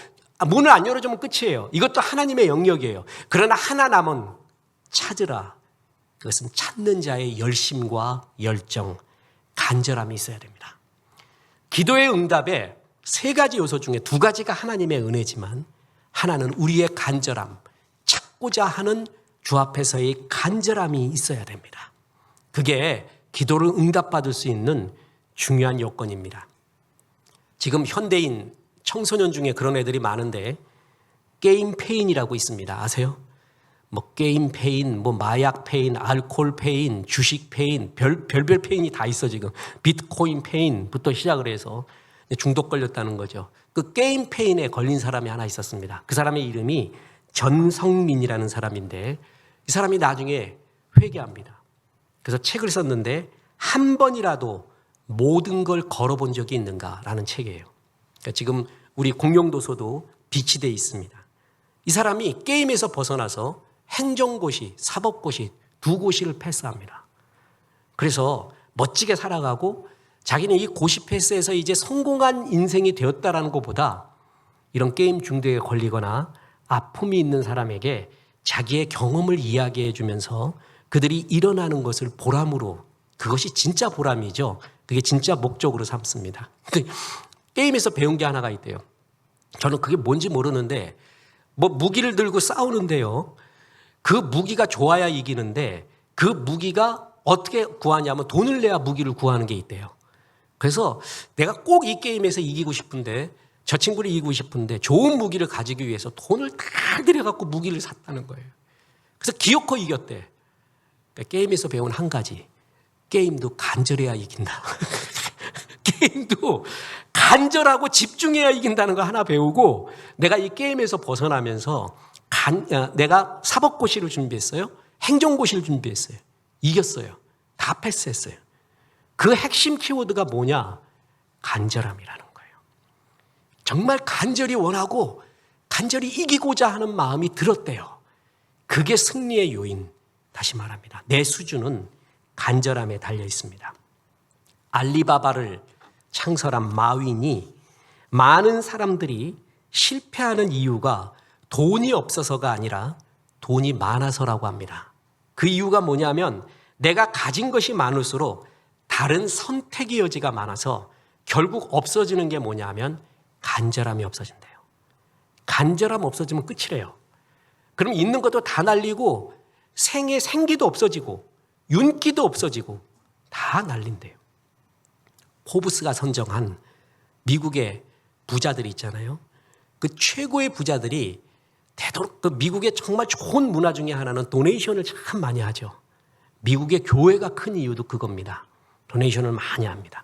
문을 안 열어주면 끝이에요. 이것도 하나님의 영역이에요. 그러나 하나 남은 찾으라, 그것은 찾는 자의 열심과 열정, 간절함이 있어야 됩니다. 기도의 응답에 세 가지 요소 중에 두 가지가 하나님의 은혜지만 하나는 우리의 간절함, 찾고자 하는 주 앞에서의 간절함이 있어야 됩니다. 그게 기도를 응답받을 수 있는 중요한 요건입니다. 지금 현대인 청소년 중에 그런 애들이 많은데 게임 페인이라고 있습니다. 아세요? 뭐 게임 페인, 뭐 마약 페인, 알코올 페인, 주식 페인, 별별 페인이 다 있어 지금. 비트코인 페인부터 시작을 해서 중독 걸렸다는 거죠. 그 게임 페인에 걸린 사람이 하나 있었습니다. 그 사람의 이름이 전성민이라는 사람인데 이 사람이 나중에 회개합니다. 그래서 책을 썼는데 한 번이라도 모든 걸 걸어본 적이 있는가라는 책이에요. 그러니까 지금 우리 공용도서도 비치되어 있습니다. 이 사람이 게임에서 벗어나서 행정고시, 사법고시 두 고시를 패스합니다. 그래서 멋지게 살아가고 자기는 이 고시 패스에서 이제 성공한 인생이 되었다라는 것보다 이런 게임 중독에 걸리거나 아픔이 있는 사람에게 자기의 경험을 이야기해 주면서 그들이 일어나는 것을 보람으로, 그것이 진짜 보람이죠. 그게 진짜 목적으로 삼습니다. 게임에서 배운 게 하나가 있대요. 저는 그게 뭔지 모르는데 뭐 무기를 들고 싸우는데요. 그 무기가 좋아야 이기는데 그 무기가 어떻게 구하냐면 돈을 내야 무기를 구하는 게 있대요. 그래서 내가 꼭 이 게임에서 이기고 싶은데, 저 친구를 이기고 싶은데 좋은 무기를 가지기 위해서 돈을 다 들여갖고 무기를 샀다는 거예요. 그래서 기어코 이겼대. 게임에서 배운 한 가지, 게임도 간절해야 이긴다. 게임도 간절하고 집중해야 이긴다는 거 하나 배우고, 내가 이 게임에서 벗어나면서 내가 사법고시를 준비했어요. 행정고시를 준비했어요. 이겼어요. 다 패스했어요. 그 핵심 키워드가 뭐냐? 간절함이라는 거예요. 정말 간절히 원하고 간절히 이기고자 하는 마음이 들었대요. 그게 승리의 요인. 다시 말합니다. 내 수준은 간절함에 달려 있습니다. 알리바바를 창설한 마윈이 많은 사람들이 실패하는 이유가 돈이 없어서가 아니라 돈이 많아서라고 합니다. 그 이유가 뭐냐면 내가 가진 것이 많을수록 다른 선택의 여지가 많아서 결국 없어지는 게 뭐냐면 간절함이 없어진대요. 간절함 없어지면 끝이래요. 그럼 있는 것도 다 날리고 생의 생기도 없어지고 윤기도 없어지고 다 날린대요. 포브스가 선정한 미국의 부자들이 있잖아요. 그 최고의 부자들이 되도록 그 미국의 정말 좋은 문화 중에 하나는 도네이션을 참 많이 하죠. 미국의 교회가 큰 이유도 그겁니다. 도네이션을 많이 합니다.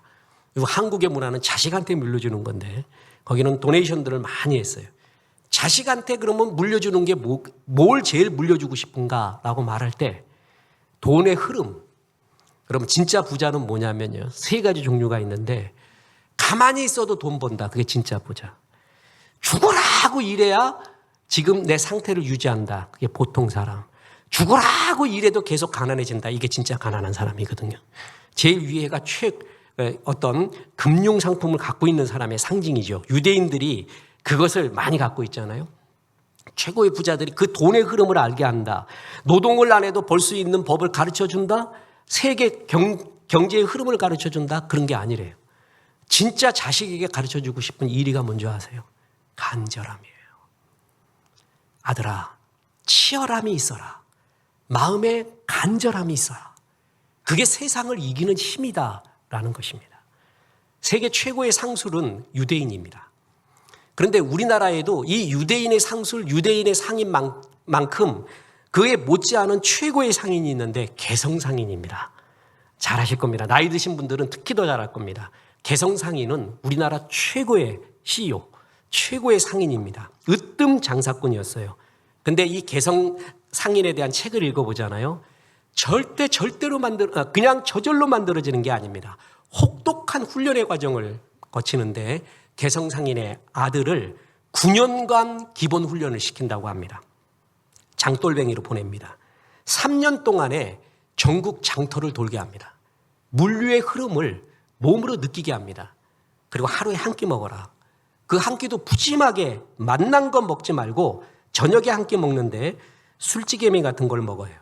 그리고 한국의 문화는 자식한테 물려주는 건데 거기는 도네이션들을 많이 했어요. 자식한테 그러면 물려주는 게 뭘 제일 물려주고 싶은가라고 말할 때 돈의 흐름. 그러면 진짜 부자는 뭐냐면요. 3가지 종류가 있는데 가만히 있어도 돈 번다. 그게 진짜 부자. 죽으라고 일해야 지금 내 상태를 유지한다. 그게 보통 사람. 죽으라고 일해도 계속 가난해진다. 이게 진짜 가난한 사람이거든요. 제일 위에가 어떤 금융 상품을 갖고 있는 사람의 상징이죠. 유대인들이 그것을 많이 갖고 있잖아요. 최고의 부자들이 그 돈의 흐름을 알게 한다. 노동을 안 해도 벌 수 있는 법을 가르쳐준다. 세계 경제의 흐름을 가르쳐준다. 그런 게 아니래요. 진짜 자식에게 가르쳐주고 싶은 1위가 뭔지 아세요? 간절함이에요. 아들아, 치열함이 있어라. 마음에 간절함이 있어라. 그게 세상을 이기는 힘이다라는 것입니다. 세계 최고의 상술은 유대인입니다. 그런데 우리나라에도 이 유대인의 상술, 유대인의 상인 만큼 그에 못지않은 최고의 상인이 있는데 개성상인입니다. 잘 아실 겁니다. 나이 드신 분들은 특히 더 잘 알 겁니다. 개성상인은 우리나라 최고의 CEO, 최고의 상인입니다. 으뜸 장사꾼이었어요. 근데 이 개성상인에 대한 책을 읽어보잖아요. 절대로 그냥 저절로 만들어지는 게 아닙니다. 혹독한 훈련의 과정을 거치는데 개성상인의 아들을 9년간 기본 훈련을 시킨다고 합니다. 장돌뱅이로 보냅니다. 3년 동안에 전국 장터를 돌게 합니다. 물류의 흐름을 몸으로 느끼게 합니다. 그리고 하루에 한 끼 먹어라. 그 한 끼도 푸짐하게 맛난 건 먹지 말고 저녁에 한 끼 먹는데 술찌개미 같은 걸 먹어요.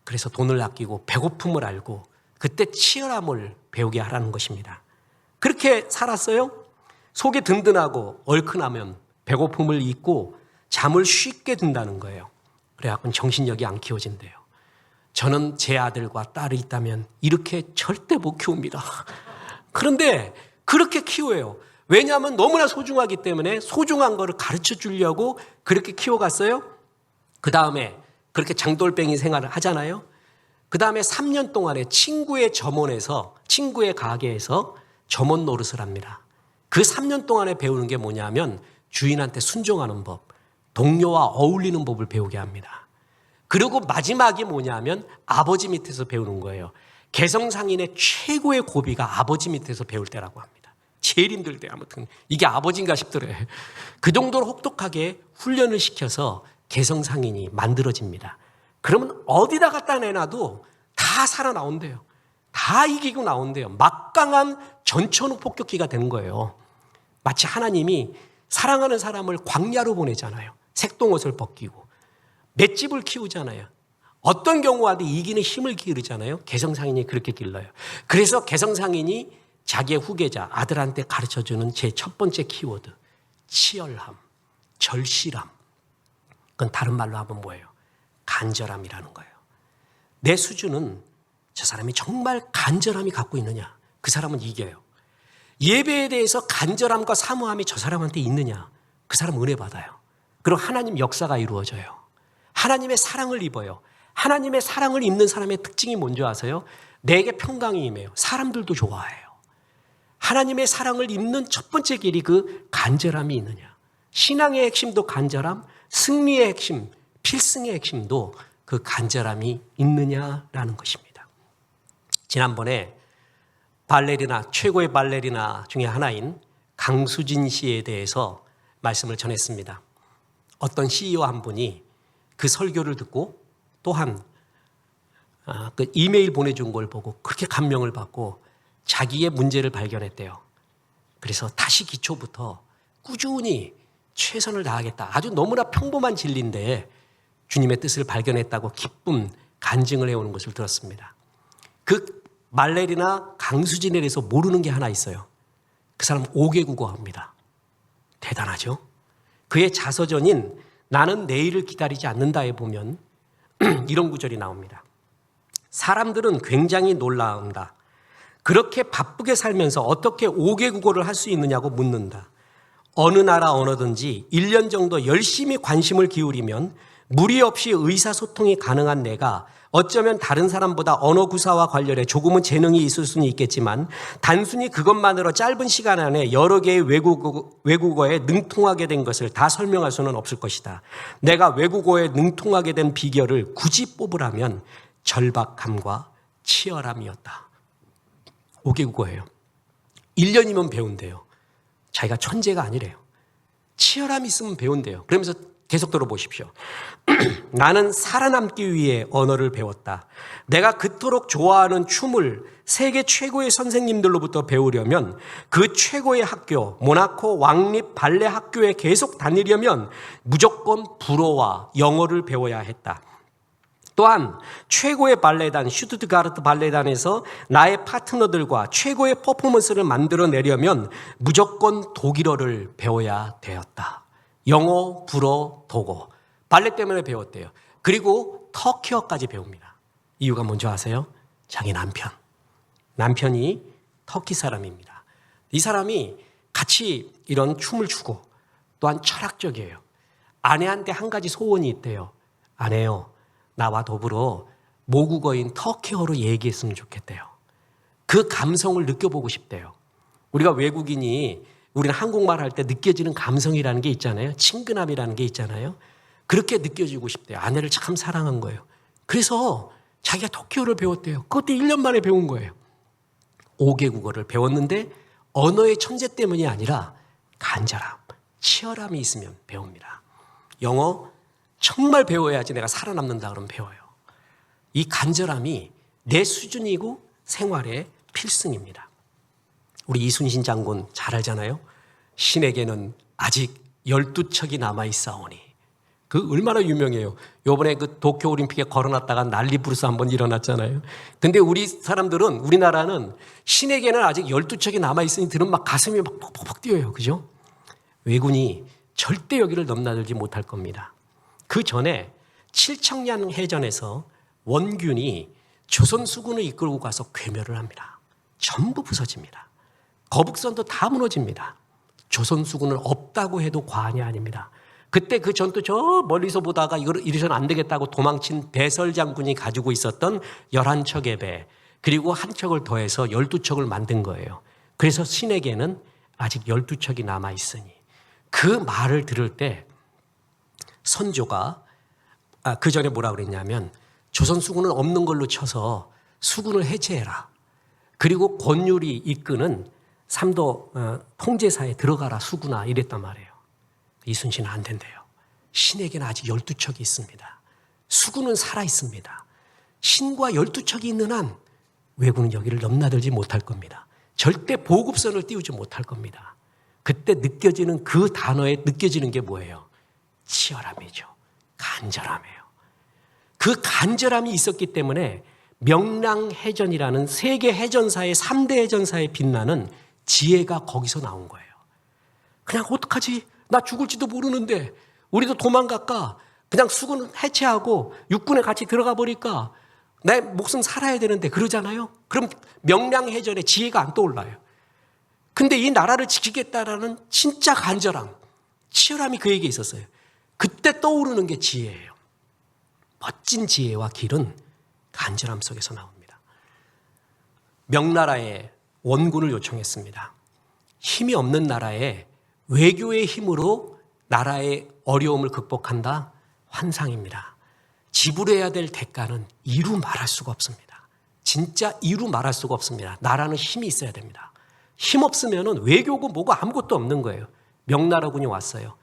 그래서 돈을 아끼고 배고픔을 알고 그때 치열함을 배우게 하라는 것입니다. 그렇게 살았어요? 속이 든든하고 얼큰하면 배고픔을 잊고 잠을 쉽게 든다는 거예요. 그래갖고 정신력이 안 키워진대요. 저는 제 아들과 딸이 있다면 이렇게 절대 못 키웁니다. 그런데 그렇게 키워요. 왜냐하면 너무나 소중하기 때문에 소중한 거를 가르쳐 주려고 그렇게 키워갔어요. 그 다음에 그렇게 장돌뱅이 생활을 하잖아요. 그 다음에 3년 동안에 친구의 가게에서 점원 노릇을 합니다. 그 3년 동안에 배우는 게 뭐냐면 주인한테 순종하는 법, 동료와 어울리는 법을 배우게 합니다. 그리고 마지막이 뭐냐면 아버지 밑에서 배우는 거예요. 개성상인의 최고의 고비가 아버지 밑에서 배울 때라고 합니다. 제일 힘들 때 아무튼 이게 아버지인가 싶더래요. 그 정도로 혹독하게 훈련을 시켜서 개성상인이 만들어집니다. 그러면 어디다 갖다 내놔도 다 살아나온대요. 다 이기고 나온대요. 막강한 전천후 폭격기가 되는 거예요. 마치 하나님이 사랑하는 사람을 광야로 보내잖아요. 색동옷을 벗기고 맷집을 키우잖아요. 어떤 경우와도 이기는 힘을 기르잖아요. 개성상인이 그렇게 길러요. 그래서 개성상인이 자기의 후계자 아들한테 가르쳐주는 제 첫 번째 키워드, 치열함, 절실함. 그건 다른 말로 하면 뭐예요? 간절함이라는 거예요. 내 수준은 저 사람이 정말 간절함이 갖고 있느냐, 그 사람은 이겨요. 예배에 대해서 간절함과 사모함이 저 사람한테 있느냐, 그 사람 은혜 받아요. 그리고 하나님 역사가 이루어져요. 하나님의 사랑을 입어요. 하나님의 사랑을 입는 사람의 특징이 뭔지 아세요? 내게 평강이 임해요. 사람들도 좋아해요. 하나님의 사랑을 입는 첫 번째 길이 그 간절함이 있느냐. 신앙의 핵심도 간절함, 승리의 핵심, 필승의 핵심도 그 간절함이 있느냐라는 것입니다. 지난번에 발레리나, 최고의 발레리나 중에 하나인 강수진 씨에 대해서 말씀을 전했습니다. 어떤 CEO 한 분이 그 설교를 듣고 또한 그 이메일 보내준 걸 보고 그렇게 감명을 받고 자기의 문제를 발견했대요. 그래서 다시 기초부터 꾸준히 최선을 다하겠다. 아주 너무나 평범한 진리인데 주님의 뜻을 발견했다고 기쁨, 간증을 해오는 것을 들었습니다. 그 말레리나 강수진에 대해서 모르는 게 하나 있어요. 그 사람 5개 국어합니다. 대단하죠? 그의 자서전인 나는 내일을 기다리지 않는다에 보면 이런 구절이 나옵니다. 사람들은 굉장히 놀라운다. 그렇게 바쁘게 살면서 어떻게 5개 국어를 할 수 있느냐고 묻는다. 어느 나라 언어든지 1년 정도 열심히 관심을 기울이면 무리 없이 의사소통이 가능한 내가 어쩌면 다른 사람보다 언어 구사와 관련해 조금은 재능이 있을 수는 있겠지만 단순히 그것만으로 짧은 시간 안에 여러 개의 외국어에 능통하게 된 것을 다 설명할 수는 없을 것이다. 내가 외국어에 능통하게 된 비결을 굳이 뽑으라면 절박함과 치열함이었다. 5개 국어예요. 1년이면 배운대요. 자기가 천재가 아니래요. 치열함이 있으면 배운대요. 그러면서 계속 들어보십시오. 나는 살아남기 위해 언어를 배웠다. 내가 그토록 좋아하는 춤을 세계 최고의 선생님들로부터 배우려면 그 최고의 학교, 모나코 왕립 발레 학교에 계속 다니려면 무조건 불어와 영어를 배워야 했다. 또한 최고의 발레단 슈투트가르트 발레단에서 나의 파트너들과 최고의 퍼포먼스를 만들어내려면 무조건 독일어를 배워야 되었다. 영어, 불어, 독어. 발레 때문에 배웠대요. 그리고 터키어까지 배웁니다. 이유가 뭔지 아세요? 자기 남편. 남편이 터키 사람입니다. 이 사람이 같이 이런 춤을 추고 또한 철학적이에요. 아내한테 한 가지 소원이 있대요. 아내요, 나와 더불어 모국어인 터키어로 얘기했으면 좋겠대요. 그 감성을 느껴보고 싶대요. 우리가 외국인이 우리는 한국말 할 때 느껴지는 감성이라는 게 있잖아요. 친근함이라는 게 있잖아요. 그렇게 느껴지고 싶대요. 아내를 참 사랑한 거예요. 그래서 자기가 터키어를 배웠대요. 그것도 1년 만에 배운 거예요. 5개 국어를 배웠는데 언어의 천재 때문이 아니라 간절함, 치열함이 있으면 배웁니다. 영어 정말 배워야지 내가 살아남는다 그러면 배워요. 이 간절함이 내 수준이고 생활의 필승입니다. 우리 이순신 장군 잘 알잖아요. 신에게는 아직 12척이 남아있사오니. 그 얼마나 유명해요. 요번에 그 도쿄올림픽에 걸어놨다가 난리 부르스 한번 일어났잖아요. 근데 우리 사람들은, 우리나라는 신에게는 아직 12척이 남아있으니 들으면 막 가슴이 막 퍽퍽 뛰어요. 그죠? 왜군이 절대 여기를 넘나들지 못할 겁니다. 그 전에 칠청량 해전에서 원균이 조선 수군을 이끌고 가서 괴멸을 합니다. 전부 부서집니다. 거북선도 다 무너집니다. 조선 수군은 없다고 해도 과언이 아닙니다. 그때 그 전투 저 멀리서 보다가 이러서는 안 되겠다고 도망친 배설 장군이 가지고 있었던 11척의 배, 그리고 한 척을 더해서 12척을 만든 거예요. 그래서 신에게는 아직 12척이 남아있으니. 그 말을 들을 때 선조가 그 전에 뭐라 그랬냐면 조선 수군은 없는 걸로 쳐서 수군을 해체해라. 그리고 권율이 이끄는 삼도 통제사에 들어가라 수군아 이랬단 말이에요. 이순신은 안 된대요. 신에게는 아직 12척이 있습니다. 수군은 살아있습니다. 신과 12척이 있는 한 왜군은 여기를 넘나들지 못할 겁니다. 절대 보급선을 띄우지 못할 겁니다. 그때 느껴지는 그 단어에 느껴지는 게 뭐예요? 치열함이죠. 간절함이에요. 그 간절함이 있었기 때문에 명랑해전이라는 세계 해전사의 3대 해전사에 빛나는 지혜가 거기서 나온 거예요. 그냥 어떡하지? 나 죽을지도 모르는데 우리도 도망갈까? 그냥 수군 해체하고 육군에 같이 들어가 버릴까? 내 목숨 살아야 되는데 그러잖아요. 그럼 명량해전에 지혜가 안 떠올라요. 근데 이 나라를 지키겠다라는 진짜 간절함, 치열함이 그에게 있었어요. 그때 떠오르는 게 지혜예요. 멋진 지혜와 길은 간절함 속에서 나옵니다. 명나라에 원군을 요청했습니다. 힘이 없는 나라에 외교의 힘으로 나라의 어려움을 극복한다? 환상입니다. 지불해야 될 대가는 이루 말할 수가 없습니다. 진짜 이루 말할 수가 없습니다. 나라는 힘이 있어야 됩니다. 힘 없으면 외교고 뭐고 아무것도 없는 거예요. 명나라군이 왔어요.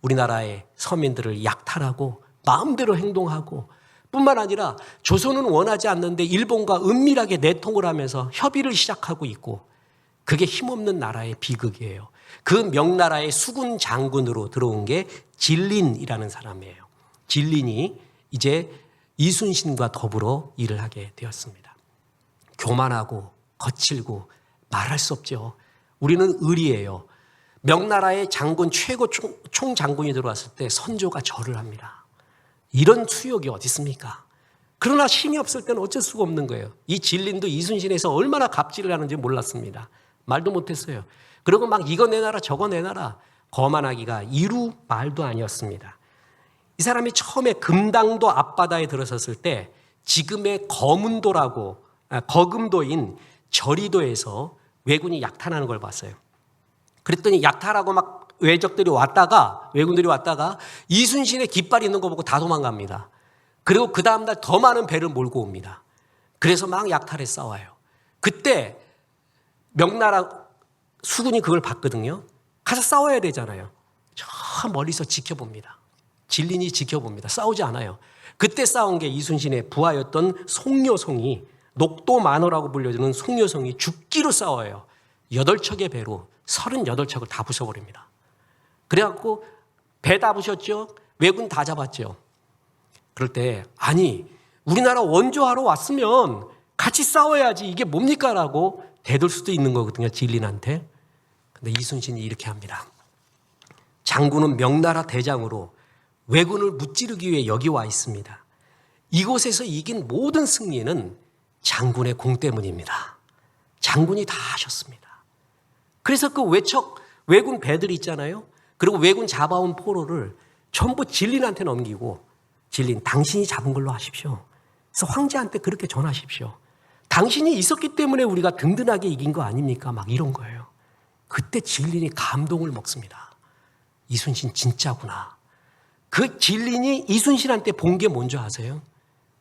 우리나라의 서민들을 약탈하고 마음대로 행동하고 뿐만 아니라 조선은 원하지 않는데 일본과 은밀하게 내통을 하면서 협의를 시작하고 있고 그게 힘없는 나라의 비극이에요. 그 명나라의 수군 장군으로 들어온 게 진린이라는 사람이에요. 진린이 이제 이순신과 더불어 일을 하게 되었습니다. 교만하고 거칠고 말할 수 없죠. 우리는 의리예요. 명나라의 장군 최고 총장군이 들어왔을 때 선조가 절을 합니다. 이런 수욕이 어디 있습니까? 그러나 힘이 없을 때는 어쩔 수가 없는 거예요. 이 진린도 이순신에서 얼마나 갑질을 하는지 몰랐습니다. 말도 못했어요. 그리고 막 이거 내놔라 저거 내놔라 거만하기가 이루 말도 아니었습니다. 이 사람이 처음에 금당도 앞바다에 들어섰을 때 지금의 거금도인 저리도에서 왜군이 약탈하는 걸 봤어요. 그랬더니 약탈하고 막 외군들이 왔다가 이순신의 깃발이 있는 거 보고 다 도망갑니다. 그리고 그 다음날 더 많은 배를 몰고 옵니다. 그래서 막 약탈에 싸워요. 그때 명나라 수군이 그걸 봤거든요. 가서 싸워야 되잖아요. 저 멀리서 지켜봅니다. 진린이 지켜봅니다. 싸우지 않아요. 그때 싸운 게 이순신의 부하였던 송여송이 녹도만호라고 불려지는 송여송이 죽기로 싸워요. 8척의 배로 38척을 다 부숴버립니다. 그래갖고 배 다 부셨죠? 왜군 다 잡았죠. 그럴 때 아니 우리나라 원조하러 왔으면 같이 싸워야지 이게 뭡니까? 라고 대들 수도 있는 거거든요. 진린한테. 근데 이순신이 이렇게 합니다. 장군은 명나라 대장으로 왜군을 무찌르기 위해 여기 와 있습니다. 이곳에서 이긴 모든 승리는 장군의 공 때문입니다. 장군이 다 하셨습니다. 그래서 그 왜군 배들이 있잖아요. 그리고 왜군 잡아온 포로를 전부 진린한테 넘기고 진린 당신이 잡은 걸로 하십시오. 그래서 황제한테 그렇게 전하십시오. 당신이 있었기 때문에 우리가 든든하게 이긴 거 아닙니까? 막 이런 거예요. 그때 진린이 감동을 먹습니다. 이순신 진짜구나. 그 진린이 이순신한테 본 게 뭔지 아세요?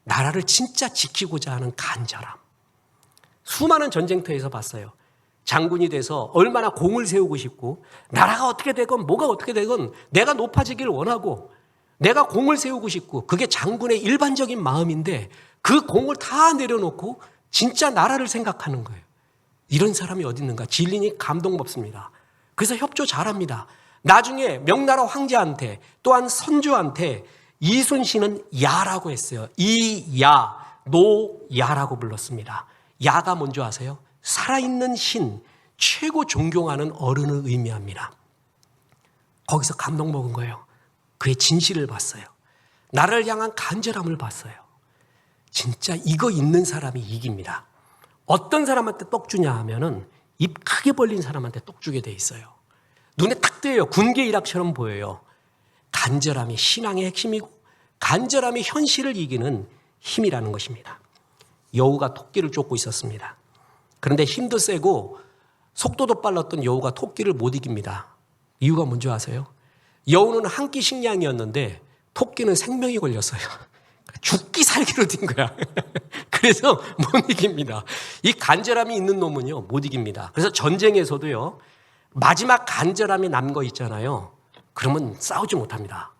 나라를 진짜 지키고자 하는 간절함. 수많은 전쟁터에서 봤어요. 장군이 돼서 얼마나 공을 세우고 싶고 나라가 어떻게 되건 뭐가 어떻게 되건 내가 높아지기를 원하고 내가 공을 세우고 싶고 그게 장군의 일반적인 마음인데 그 공을 다 내려놓고 진짜 나라를 생각하는 거예요. 이런 사람이 어디 있는가? 진린이 감동 먹습니다. 그래서 협조 잘합니다. 나중에 명나라 황제한테 또한 선조한테 이순신은 야라고 했어요. 이야, 노야라고 불렀습니다. 야가 뭔지 아세요? 살아있는 신, 최고 존경하는 어른을 의미합니다. 거기서 감동 먹은 거예요. 그의 진실을 봤어요. 나를 향한 간절함을 봤어요. 진짜 이거 있는 사람이 이깁니다. 어떤 사람한테 떡 주냐 하면은 입 크게 벌린 사람한테 떡 주게 돼 있어요. 눈에 탁 띄어요. 군계 일학처럼 보여요. 간절함이 신앙의 핵심이고 간절함이 현실을 이기는 힘이라는 것입니다. 여우가 토끼를 쫓고 있었습니다. 그런데 힘도 세고 속도도 빨랐던 여우가 토끼를 못 이깁니다. 이유가 뭔지 아세요? 여우는 한 끼 식량이었는데 토끼는 생명이 걸렸어요. 죽기 살기로 된 거야. 그래서 못 이깁니다. 이 간절함이 있는 놈은요, 못 이깁니다. 그래서 전쟁에서도요, 마지막 간절함이 남은 거 있잖아요. 그러면 싸우지 못합니다.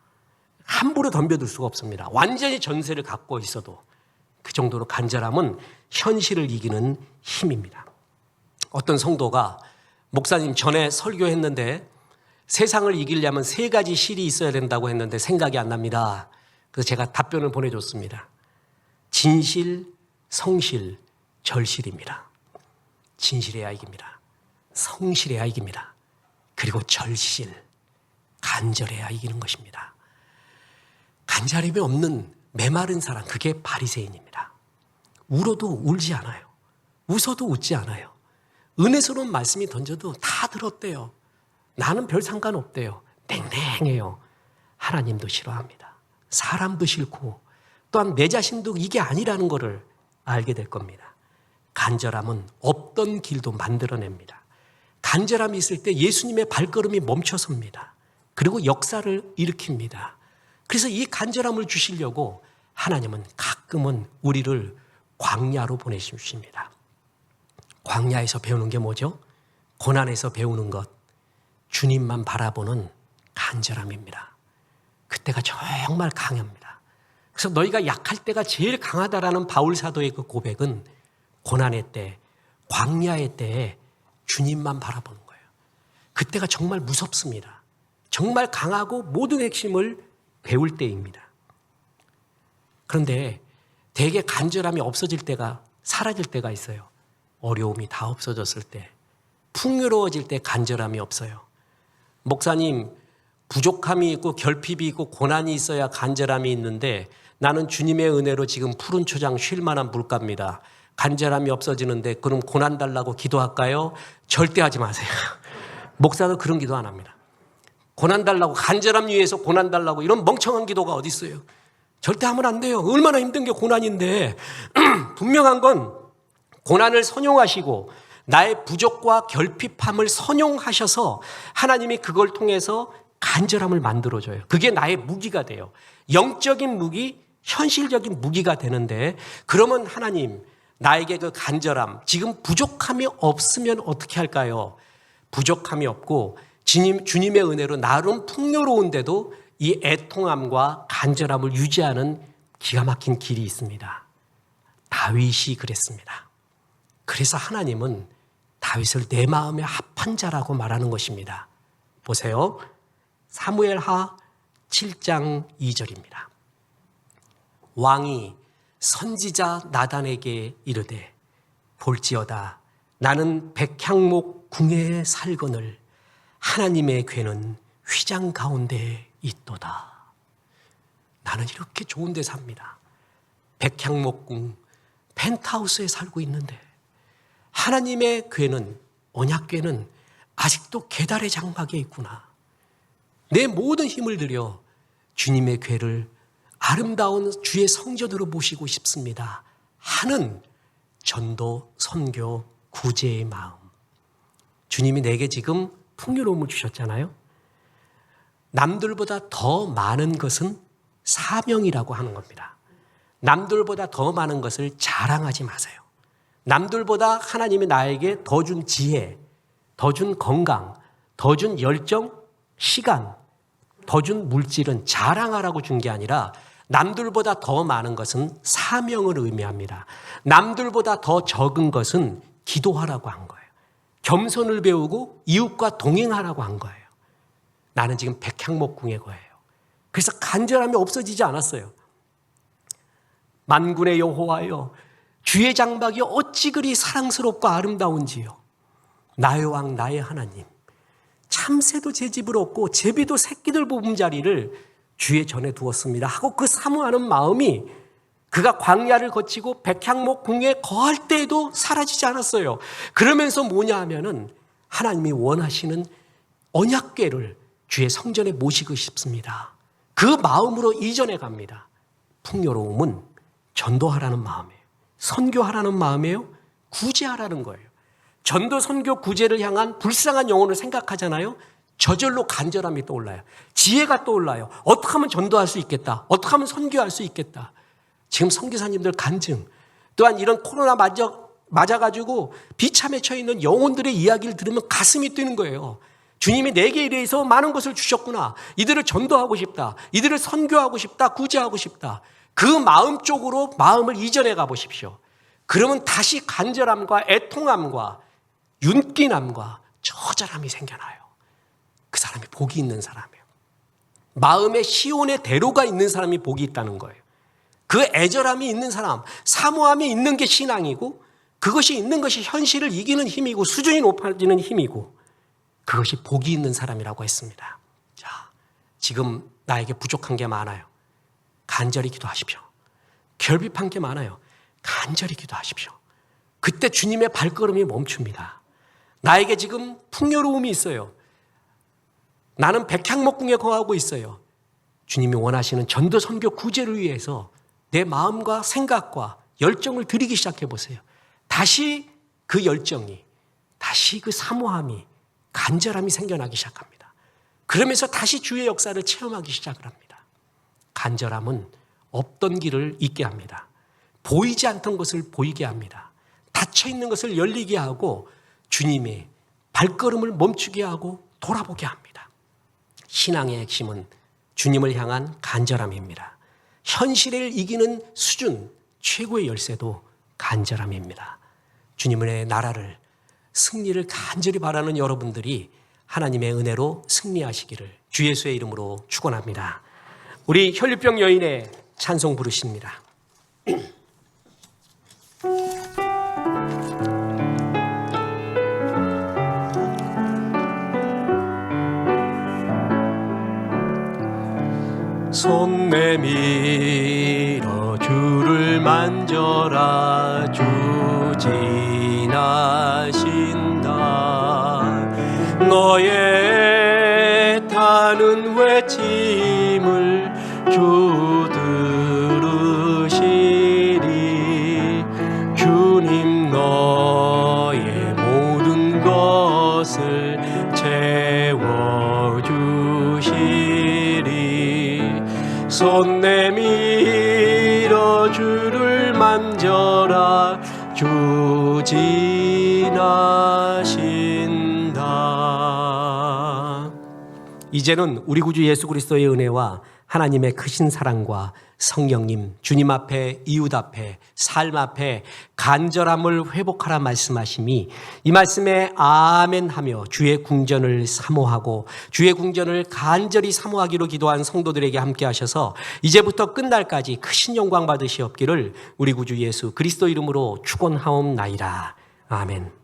함부로 덤벼들 수가 없습니다. 완전히 전세를 갖고 있어도 그 정도로 간절함은 현실을 이기는 힘입니다. 어떤 성도가 목사님 전에 설교했는데 세상을 이기려면 3가지 실이 있어야 된다고 했는데 생각이 안 납니다. 그래서 제가 답변을 보내줬습니다. 진실, 성실, 절실입니다. 진실해야 이깁니다. 성실해야 이깁니다. 그리고 절실, 간절해야 이기는 것입니다. 간절함이 없는 메마른 사람, 그게 바리새인입니다. 울어도 울지 않아요. 웃어도 웃지 않아요. 은혜스러운 말씀이 던져도 다 들었대요. 나는 별 상관없대요. 냉랭해요. 하나님도 싫어합니다. 사람도 싫고 또한 내 자신도 이게 아니라는 것을 알게 될 겁니다. 간절함은 없던 길도 만들어냅니다. 간절함이 있을 때 예수님의 발걸음이 멈춰섭니다. 그리고 역사를 일으킵니다. 그래서 이 간절함을 주시려고 하나님은 가끔은 우리를 광야로 보내주십니다. 광야에서 배우는 게 뭐죠? 고난에서 배우는 것, 주님만 바라보는 간절함입니다. 그때가 정말 강합니다. 그래서 너희가 약할 때가 제일 강하다라는 바울 사도의 그 고백은 고난의 때, 광야의 때에 주님만 바라보는 거예요. 그때가 정말 무섭습니다. 정말 강하고 모든 핵심을 배울 때입니다. 그런데 대개 간절함이 없어질 때가, 사라질 때가 있어요. 어려움이 다 없어졌을 때, 풍요로워질 때 간절함이 없어요. 목사님, 부족함이 있고 결핍이 있고 고난이 있어야 간절함이 있는데 나는 주님의 은혜로 지금 푸른 초장 쉴 만한 물가입니다. 간절함이 없어지는데 그럼 고난 달라고 기도할까요? 절대 하지 마세요. 목사도 그런 기도 안 합니다. 고난 달라고, 간절함 위해서 고난 달라고 이런 멍청한 기도가 어디 있어요? 절대 하면 안 돼요. 얼마나 힘든 게 고난인데. 분명한 건 고난을 선용하시고 나의 부족과 결핍함을 선용하셔서 하나님이 그걸 통해서 간절함을 만들어줘요. 그게 나의 무기가 돼요. 영적인 무기, 현실적인 무기가 되는데, 그러면 하나님, 나에게 그 간절함, 지금 부족함이 없으면 어떻게 할까요? 부족함이 없고 주님의 은혜로 나름 풍요로운데도 이 애통함과 간절함을 유지하는 기가 막힌 길이 있습니다. 다윗이 그랬습니다. 그래서 하나님은 다윗을 내 마음에 합한 자라고 말하는 것입니다. 보세요. 사무엘하 7장 2절입니다. 왕이 선지자 나단에게 이르되 볼지어다 나는 백향목 궁에 살거늘 하나님의 궤는 휘장 가운데 있도다. 나는 이렇게 좋은 데 삽니다. 백향목 궁 펜트하우스에 살고 있는데 하나님의 궤는, 언약궤는 아직도 계달의 장막에 있구나. 내 모든 힘을 들여 주님의 궤를 아름다운 주의 성전으로 모시고 싶습니다 하는 전도, 선교, 구제의 마음. 주님이 내게 지금 풍요로움을 주셨잖아요. 남들보다 더 많은 것은 사명이라고 하는 겁니다. 남들보다 더 많은 것을 자랑하지 마세요. 남들보다 하나님이 나에게 더 준 지혜, 더 준 건강, 더 준 열정, 시간, 더 준 물질은 자랑하라고 준 게 아니라 남들보다 더 많은 것은 사명을 의미합니다. 남들보다 더 적은 것은 기도하라고 한 거예요. 겸손을 배우고 이웃과 동행하라고 한 거예요. 나는 지금 백향목궁의 거예요. 그래서 간절함이 없어지지 않았어요. 만군의 여호와여, 주의 장막이 어찌 그리 사랑스럽고 아름다운지요. 나의 왕 나의 하나님, 참새도 제 집을 얻고 제비도 새끼들 보금자리를 주의 전에 두었습니다 하고 그 사모하는 마음이 그가 광야를 거치고 백향목 궁에 거할 때에도 사라지지 않았어요. 그러면서 뭐냐 하면은 하나님이 원하시는 언약궤를 주의 성전에 모시고 싶습니다. 그 마음으로 이전해 갑니다. 풍요로움은 전도하라는 마음이에요. 선교하라는 마음이에요. 구제하라는 거예요. 전도, 선교, 구제를 향한 불쌍한 영혼을 생각하잖아요. 저절로 간절함이 떠올라요. 지혜가 떠올라요. 어떻게 하면 전도할 수 있겠다. 어떻게 하면 선교할 수 있겠다. 지금 선교사님들 간증, 또한 이런 코로나 맞아가지고 비참에 처해 있는 영혼들의 이야기를 들으면 가슴이 뛰는 거예요. 주님이 내게 이래서 많은 것을 주셨구나. 이들을 전도하고 싶다. 이들을 선교하고 싶다. 구제하고 싶다. 그 마음 쪽으로 마음을 이전해 가보십시오. 그러면 다시 간절함과 애통함과 윤기남과 처절함이 생겨나요. 그 사람이 복이 있는 사람이에요. 마음에 시온의 대로가 있는 사람이 복이 있다는 거예요. 그 애절함이 있는 사람, 사모함이 있는 게 신앙이고, 그것이 있는 것이 현실을 이기는 힘이고 수준이 높아지는 힘이고, 그것이 복이 있는 사람이라고 했습니다. 자, 지금 나에게 부족한 게 많아요. 간절히 기도하십시오. 결핍한 게 많아요. 간절히 기도하십시오. 그때 주님의 발걸음이 멈춥니다. 나에게 지금 풍요로움이 있어요. 나는 백향목궁에 거하고 있어요. 주님이 원하시는 전도, 선교, 구제를 위해서 내 마음과 생각과 열정을 드리기 시작해 보세요. 다시 그 열정이, 다시 그 사모함이, 간절함이 생겨나기 시작합니다. 그러면서 다시 주의 역사를 체험하기 시작을 합니다. 간절함은 없던 길을 있게 합니다. 보이지 않던 것을 보이게 합니다. 닫혀있는 것을 열리게 하고 주님의 발걸음을 멈추게 하고 돌아보게 합니다. 신앙의 핵심은 주님을 향한 간절함입니다. 현실을 이기는 수준, 최고의 열쇠도 간절함입니다. 주님의 나라를, 승리를 간절히 바라는 여러분들이 하나님의 은혜로 승리하시기를 주 예수의 이름으로 축원합니다. 우리 혈류병 여인의 찬송 부르십니다. 손 내밀어 주를 만져라. 주 지나신다. 너의 타는 외침을 주 들으시리. 주님 너의 모든 것을 채워주시리. 손 내밀어 주를 만져라. 주 지나신다. 이제는 우리 구주 예수 그리스도의 은혜와 하나님의 크신 사랑과 성령님, 주님 앞에, 이웃 앞에, 삶 앞에 간절함을 회복하라 말씀하심이 이 말씀에 아멘 하며 주의 궁전을 사모하고 주의 궁전을 간절히 사모하기로 기도한 성도들에게 함께 하셔서 이제부터 끝날까지 크신 영광 받으시옵기를 우리 구주 예수 그리스도 이름으로 축원하옵나이다. 아멘.